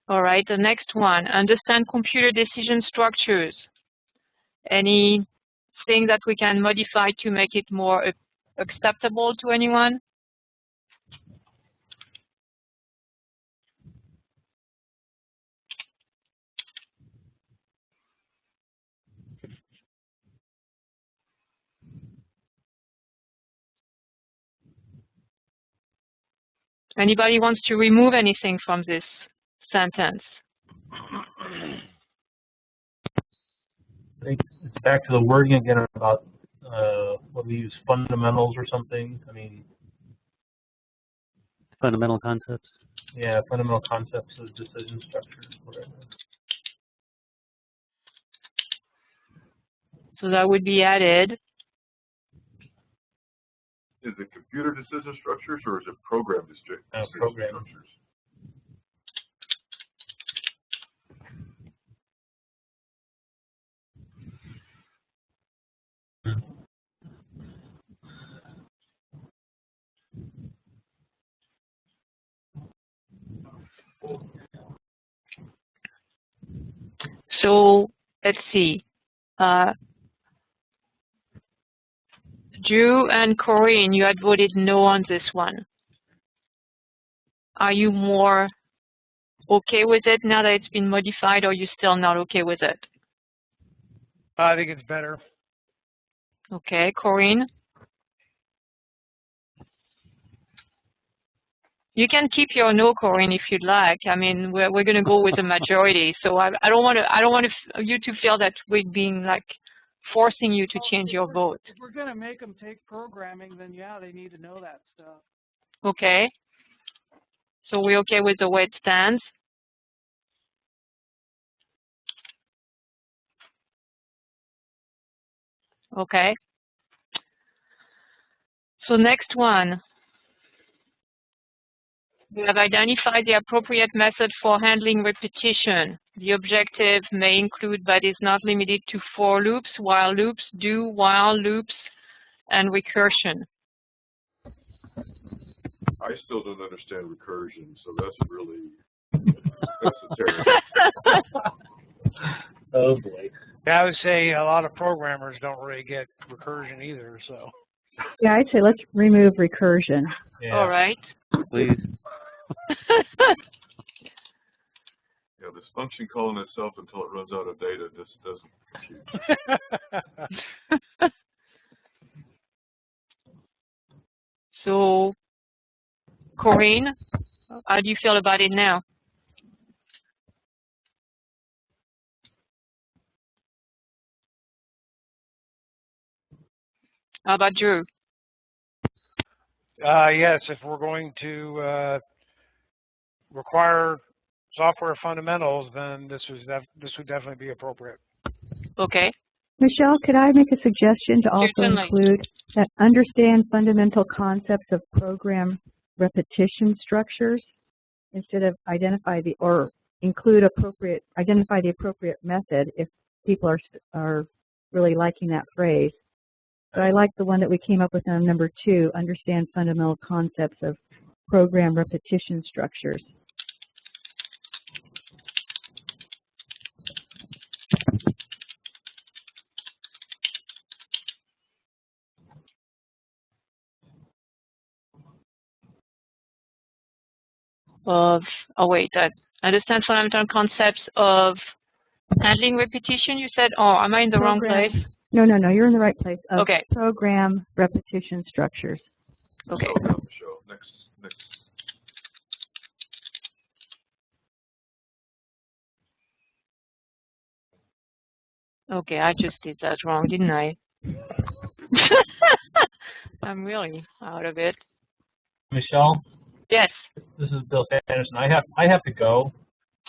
S1: All right, the next one, understand computer decision structures. Anything that we can modify to make it more acceptable to anyone? Anybody wants to remove anything from this sentence?
S3: I think it's back to the wording again about what we use, fundamentals or something. I mean,
S7: Fundamental concepts.
S3: yeah, fundamental concepts of decision structure, whatever.
S1: So that would be added.
S6: Is it computer decision structures or is it program decision
S3: Program.
S6: structures?
S1: So let's see. Drew and Corrine, you had voted no on this one. Are you more okay with it now that it's been modified, or are you still not okay with it?
S5: I think it's better.
S1: Okay, Corrine? You can keep your no, Corrine, if you'd like. I mean, we're going to go with a majority, so I don't want you to feel that we're being like forcing you to change your vote.
S10: If we're going to make them take programming, then yeah, they need to know that stuff.
S1: Okay. So we're okay with the way it stands? Okay. So next one. We have identified the appropriate method for handling repetition. The objective may include, but is not limited to, for loops, while loops, do, while loops, and recursion.
S6: I still don't understand recursion, so that's really esoteric.
S3: Oh boy.
S5: Yeah, I would say a lot of programmers don't really get recursion either, so.
S4: Yeah, I'd say let's remove recursion.
S3: Yeah.
S1: All right.
S7: Please.
S6: Yeah, this function calling itself until it runs out of data just doesn't compute.
S1: So, Corrine, how do you feel about it now? How about Drew?
S5: Yes, if we're going to require software fundamentals, then this would definitely be appropriate.
S1: Okay.
S4: Michelle, could I make a suggestion to also
S1: Certainly.
S4: include that understand fundamental concepts of program repetition structures instead of identify the appropriate method if people are really liking that phrase. But I like the one that we came up with on number 2, understand fundamental concepts of program repetition structures.
S1: Understand fundamental concepts of handling repetition, you said? Oh, am I in the wrong place?
S4: No, you're in the right place. Of
S1: Okay.
S4: Program repetition structures.
S1: Okay.
S6: Michelle, next.
S1: Okay, I just did that wrong, didn't I? I'm really out of it.
S3: Michelle,
S1: Yes.
S3: this is Bill Sanderson. I have to go.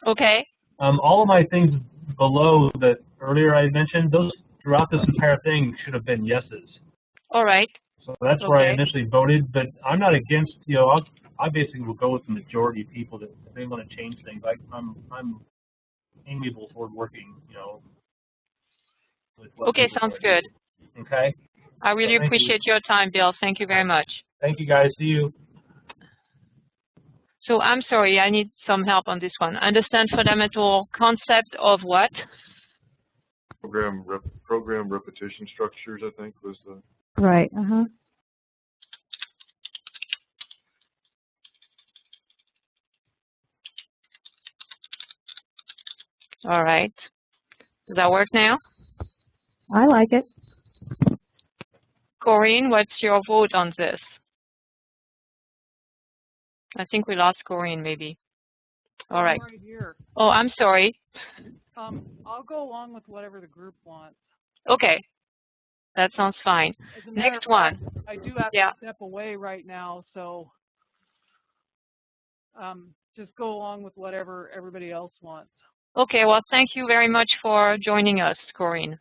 S1: Okay.
S3: All of my things below that earlier I mentioned, those throughout this entire thing should have been yeses.
S1: All right.
S3: So that's where I initially voted, but I'm not against, I basically will go with the majority of people that if they want to change things. I'm amiable toward working, with what
S1: Okay,
S3: people
S1: sounds
S3: want
S1: good.
S3: to do. Okay.
S1: I really appreciate your time, Bill. Thank you very much.
S3: Thank you, guys. See you.
S1: So I'm sorry, I need some help on this one. Understand fundamental concept of what?
S6: Program repetition structures, I think, was the...
S4: Right,
S1: All right. Does that work now?
S4: I like it.
S1: Corrine, what's your vote on this? I think we lost Corrine, maybe. All right.
S10: Right here.
S1: Oh, I'm sorry.
S10: I'll go along with whatever the group wants.
S1: Okay. That sounds fine. Next one.
S10: I do have to step away right now, so just go along with whatever everybody else wants.
S1: Okay, well, thank you very much for joining us, Corrine.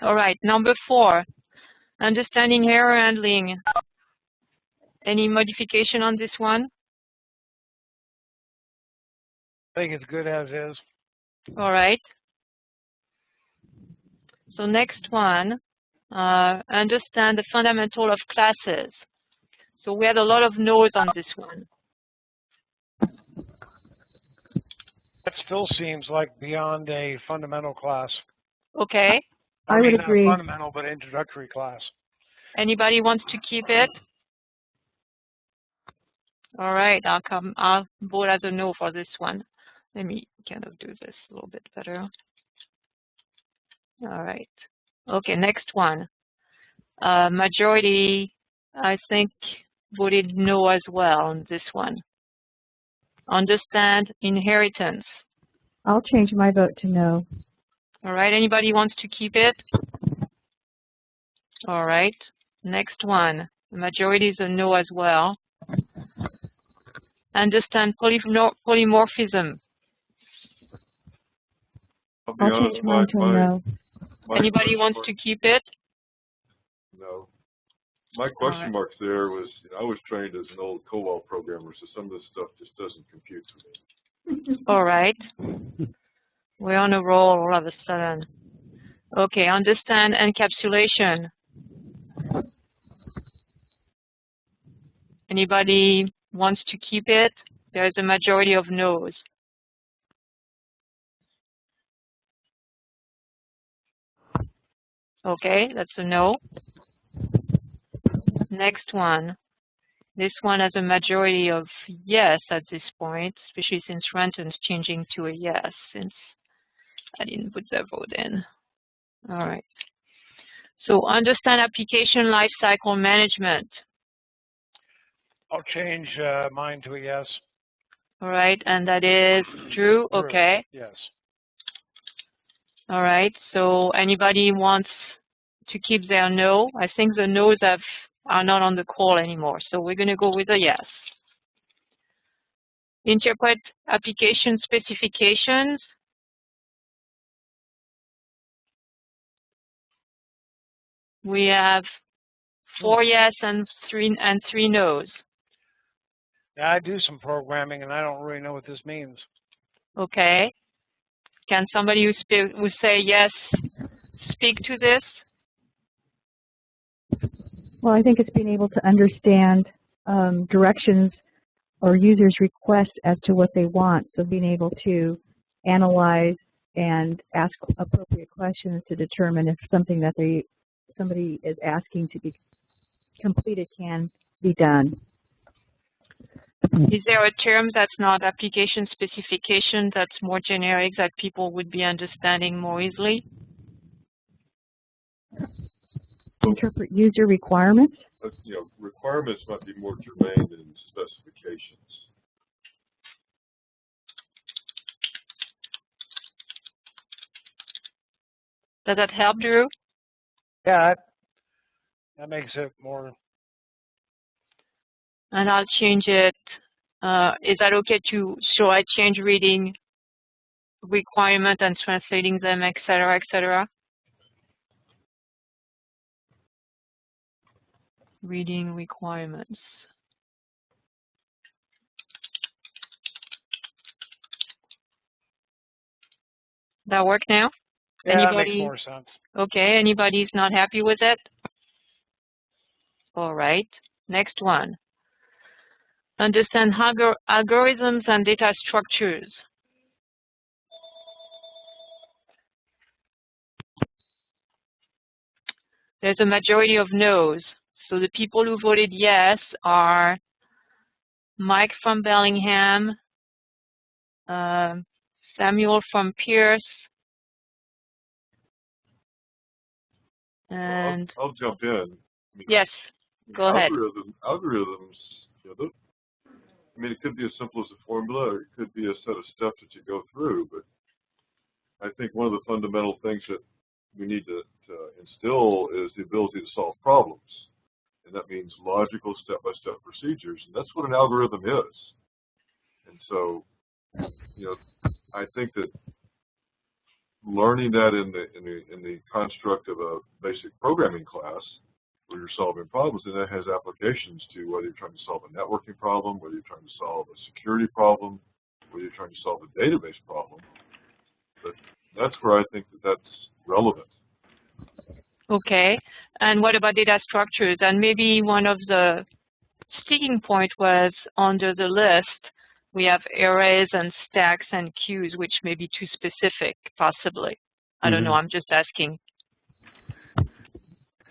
S1: All right, number 4, understanding error handling. Any modification on this one?
S5: I think it's good as is.
S1: All right. So next one, understand the fundamental of classes. So we had a lot of no's on this one.
S5: That still seems like beyond a fundamental class.
S1: Okay.
S4: I would agree.
S5: Not fundamental, but introductory class.
S1: Anybody wants to keep it? All right, I'll vote as a no for this one. Let me kind of do this a little bit better. All right. Okay, next one. Majority, I think, voted no as well on this one. Understand inheritance.
S4: I'll change my vote to no.
S1: All right, anybody wants to keep it? All right, next one. The majority is a no as well. Understand polymorphism.
S4: I'll change mine to no.
S1: Anybody wants to keep it?
S6: No. My question marks there was, I was trained as an old COBOL programmer, so some of this stuff just doesn't compute for me.
S1: All right. We're on a roll all of a sudden. Okay, understand encapsulation. Anybody wants to keep it? There's a majority of no's. Okay, that's a no. Next one. This one has a majority of yes at this point, especially since Renton's changing to a yes, since I didn't put the vote in. All right. So understand application lifecycle management.
S5: I'll change mine to a yes.
S1: All right, and that is Drew? Okay.
S5: Yes.
S1: All right, so anybody wants to keep their no? I think the no's are not on the call anymore, so we're going to go with a yes. Interpret application specifications. We have 4 yes and three no's.
S5: Yeah, I do some programming, and I don't really know what this means.
S1: Okay. Can somebody who say yes speak to this?
S4: Well, I think it's being able to understand directions or users' requests as to what they want. So being able to analyze and ask appropriate questions to determine if something that somebody is asking to be completed can be done.
S1: Is there a term that's not application specification that's more generic that people would be understanding more easily?
S4: Interpret user requirements?
S6: Requirements might be more germane than specifications.
S1: Does that help, Drew?
S5: Yeah, that makes it more.
S1: And I'll change it. Is that okay shall I change reading requirement and translating them, et cetera, et cetera? Reading requirements. That work now?
S5: Yeah,
S1: Anybody?
S5: that makes more sense.
S1: Okay, anybody's not happy with it? All right, next one. Understand algorithms and data structures. There's a majority of no's. So the people who voted yes are Mike from Bellingham, Samuel from Pierce, and
S6: I'll jump in.
S1: yes, go ahead.
S6: Algorithms, it could be as simple as a formula, or it could be a set of steps that you go through. But I think one of the fundamental things that we need to instill is the ability to solve problems. And that means logical step-by-step procedures. And that's what an algorithm is. And so, I think that learning that in the construct of a basic programming class where you're solving problems, and that has applications to whether you're trying to solve a networking problem, whether you're trying to solve a security problem, whether you're trying to solve a database problem. But that's where I think that's relevant.
S1: Okay, and what about data structures? And maybe one of the sticking point was under the list, we have arrays and stacks and queues, which may be too specific, possibly. I don't know, I'm just asking.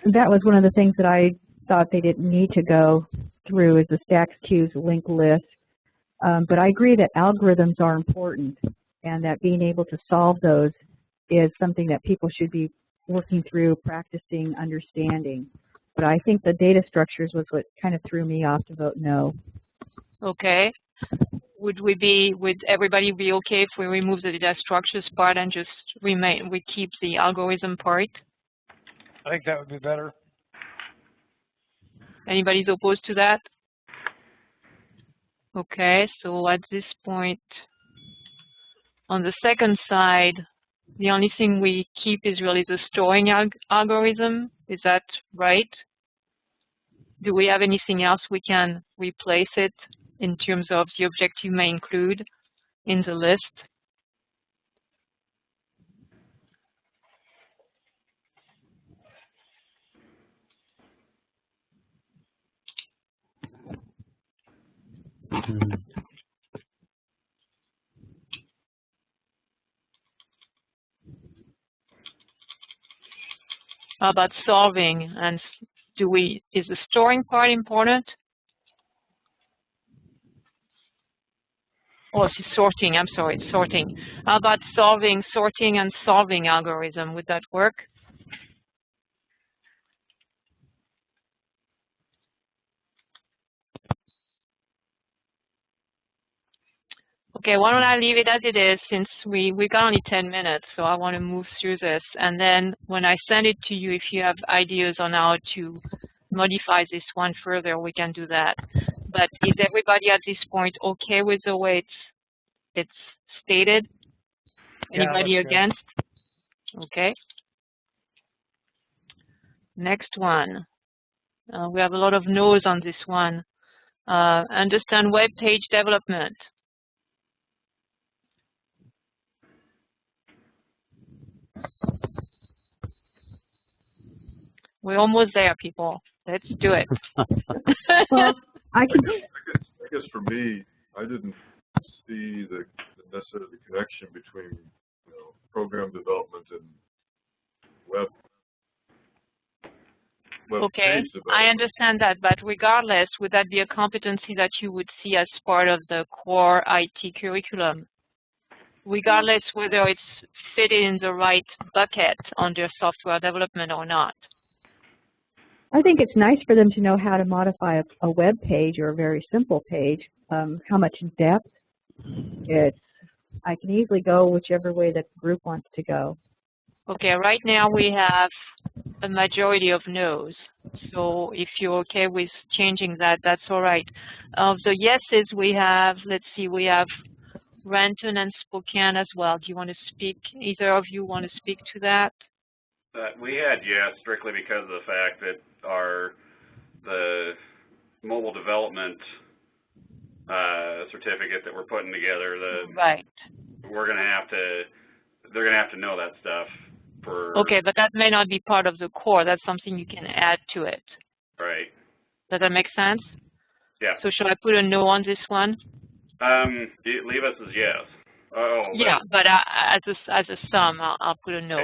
S4: That was one of the things that I thought they didn't need to go through is the stacks, queues, linked list. But I agree that algorithms are important and that being able to solve those is something that people should be working through, practicing, understanding. But I think the data structures was what kind of threw me off to vote no.
S1: Okay. Would everybody be okay if we remove the data structures part and just we keep the algorithm part?
S5: I think that would be better.
S1: Anybody's opposed to that? Okay, so at this point, on the second side, the only thing we keep is really the storing algorithm. Is that right? Do we have anything else we can replace it in terms of the objective may include in the list? How about solving? And is the storing part important? Oh, it's sorting. I'm sorry, it's sorting. How about sorting and solving algorithm? Would that work? Okay, why don't I leave it as it is, since we got only 10 minutes, so I want to move through this. And then when I send it to you, if you have ideas on how to modify this one further, we can do that. But is everybody at this point okay with the way it's stated? Anybody
S5: Yeah, that's
S1: against? Okay. Next one. We have a lot of no's on this one. Understand web page development. We're almost there, people. Let's do it.
S4: Well, I can.
S6: I guess for me, I didn't see necessarily the connection between program development and web
S1: Okay,
S6: page development.
S1: I understand that, but regardless, would that be a competency that you would see as part of the core IT curriculum? Regardless whether it's fitted in the right bucket under software development or not.
S4: I think it's nice for them to know how to modify a web page or a very simple page, how much depth. I can easily go whichever way that the group wants to go.
S1: Okay, right now we have a majority of no's. So if you're okay with changing that, that's all right. Of the yeses we have, let's see, we have Renton and Spokane as well. Do you want to speak, either of you want to speak to that?
S8: We had yes, strictly because of the fact that the mobile development certificate that we're putting together,
S1: right.
S8: They're gonna have to know that stuff for.
S1: Okay, but that may not be part of the core. That's something you can add to it.
S8: Right.
S1: Does that make sense?
S8: Yeah.
S1: So should I put a no on this one?
S8: Leave us as yes. Oh.
S1: Yeah, but as a sum, I'll put a no.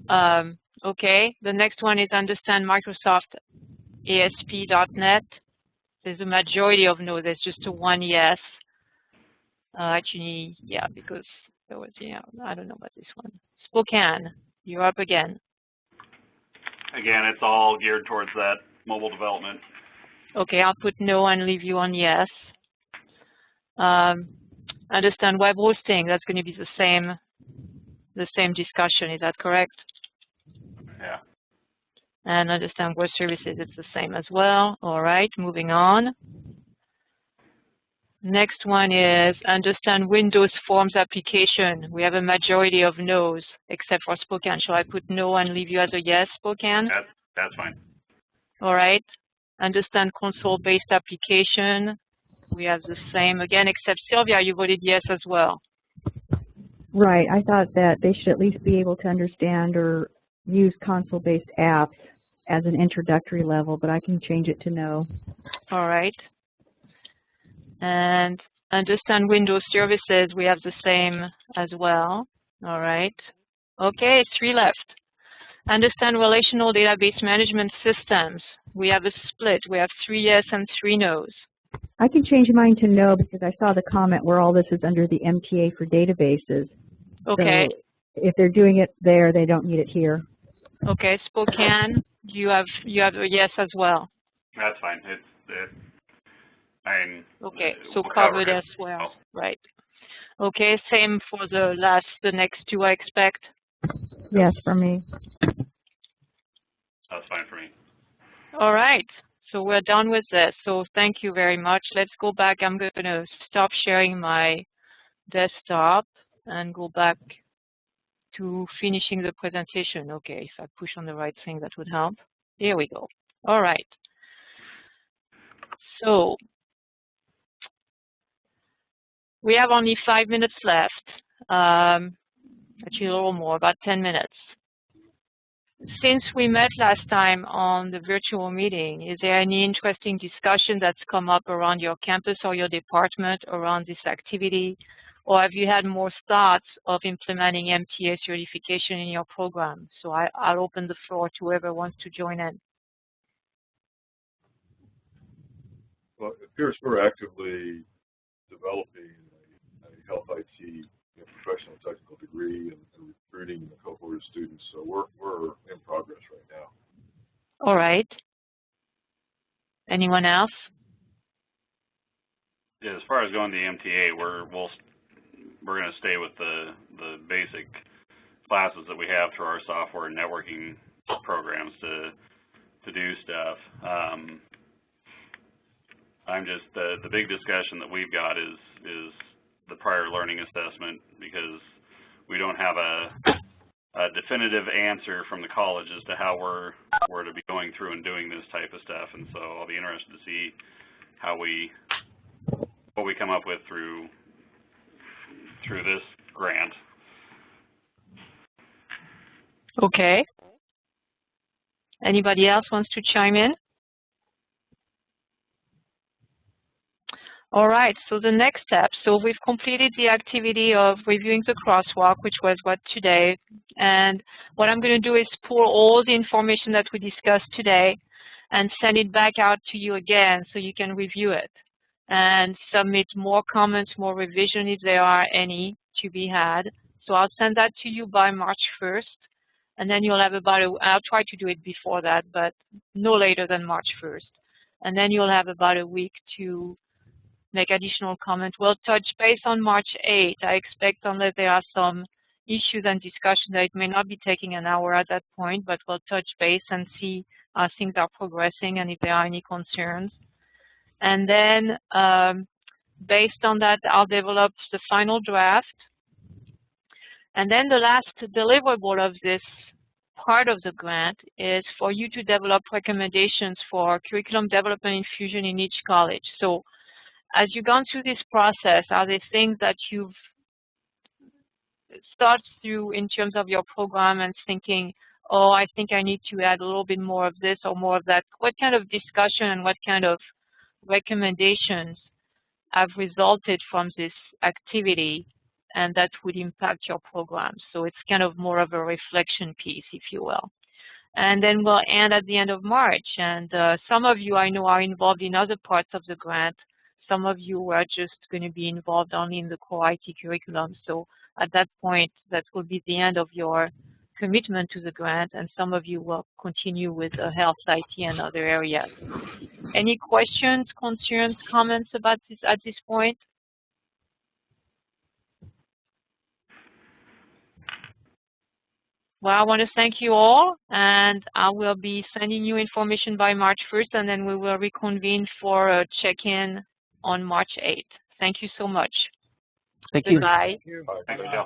S8: Okay.
S1: Okay, the next one is understand Microsoft ASP.NET. There's a majority of no. There's just a one yes. Actually, yeah, because there was, yeah, I don't know about this one. Spokane, you're up again.
S8: Again, it's all geared towards that mobile development.
S1: Okay, I'll put no and leave you on yes. Understand web hosting. That's going to be the same discussion. Is that correct?
S8: Yeah.
S1: And understand web services. It's the same as well. All right, moving on. Next one is understand Windows Forms application. We have a majority of no's, except for Spokane. Shall I put no and leave you as a yes, Spokane?
S8: That's fine.
S1: All right. Understand console-based application. We have the same again, except Sylvia, you voted yes as well.
S4: Right. I thought that they should at least be able to understand or use console-based apps as an introductory level, but I can change it to no.
S1: All right. And understand Windows services, we have the same as well. All right. Okay, 3 left. Understand relational database management systems. We have a split. We have 3 yes and 3 no's.
S4: I can change mine to no because I saw the comment where all this is under the MTA for databases.
S1: Okay.
S4: So if they're doing it there, they don't need it here.
S1: Okay, Spokane, you have a yes as well.
S8: That's fine.
S1: Okay, so covered as well, right? Okay, same for the next 2, I expect.
S4: Yes, for me.
S8: That's fine for me.
S1: All right, so we're done with this. So thank you very much. Let's go back. I'm going to stop sharing my desktop and go back to finishing the presentation. Okay, if I push on the right thing, that would help. Here we go. All right. So we have only 5 minutes left. Actually, a little more, about 10 minutes. Since we met last time on the virtual meeting, is there any interesting discussion that's come up around your campus or your department around this activity? Or have you had more thoughts of implementing MTA certification in your program? So I'll open the floor to whoever wants to join in.
S6: Well, it appears we're actively developing a health IT professional technical degree and recruiting a cohort of students. So we're in progress right now.
S1: All right. Anyone else?
S8: Yeah, as far as going to the MTA, we're going to stay with the basic classes that we have through our software and networking programs to do stuff. I'm just the big discussion that we've got is the prior learning assessment, because we don't have a definitive answer from the college as to how we're to be going through and doing this type of stuff, and so I'll be interested to see what we come up with through this grant.
S1: Okay. Anybody else wants to chime in? All right, so the next step. So we've completed the activity of reviewing the crosswalk, which was what today. And what I'm going to do is pull all the information that we discussed today and send it back out to you again so you can review it and submit more comments, more revision if there are any to be had. So I'll send that to you by March 1st. And then you'll have I'll try to do it before that, but no later than March 1st. And then you'll have about a week to make additional comment. We'll touch base on March 8th. I expect, unless there are some issues and discussion, that it may not be taking an hour at that point, but we'll touch base and see how things are progressing and if there are any concerns. And then based on that, I'll develop the final draft. And then the last deliverable of this part of the grant is for you to develop recommendations for curriculum development infusion in each college. So as you've gone through this process, are there things that you've thought through in terms of your program and thinking, oh, I think I need to add a little bit more of this or more of that? What kind of discussion and what kind of recommendations have resulted from this activity and that would impact your program? So it's kind of more of a reflection piece, if you will. And then we'll end at the end of March. And some of you I know are involved in other parts of the grant. Some of you are just going to be involved only in the core IT curriculum. So at that point, that will be the end of your commitment to the grant, and some of you will continue with health IT and other areas. Any questions, concerns, comments about this at this point? Well, I want to thank you all, and I will be sending you information by March 1st, and then we will reconvene for a check-in on March 8th. Thank you so much.
S7: Thank you.
S1: Goodbye.
S6: Thank you.
S8: Thank you.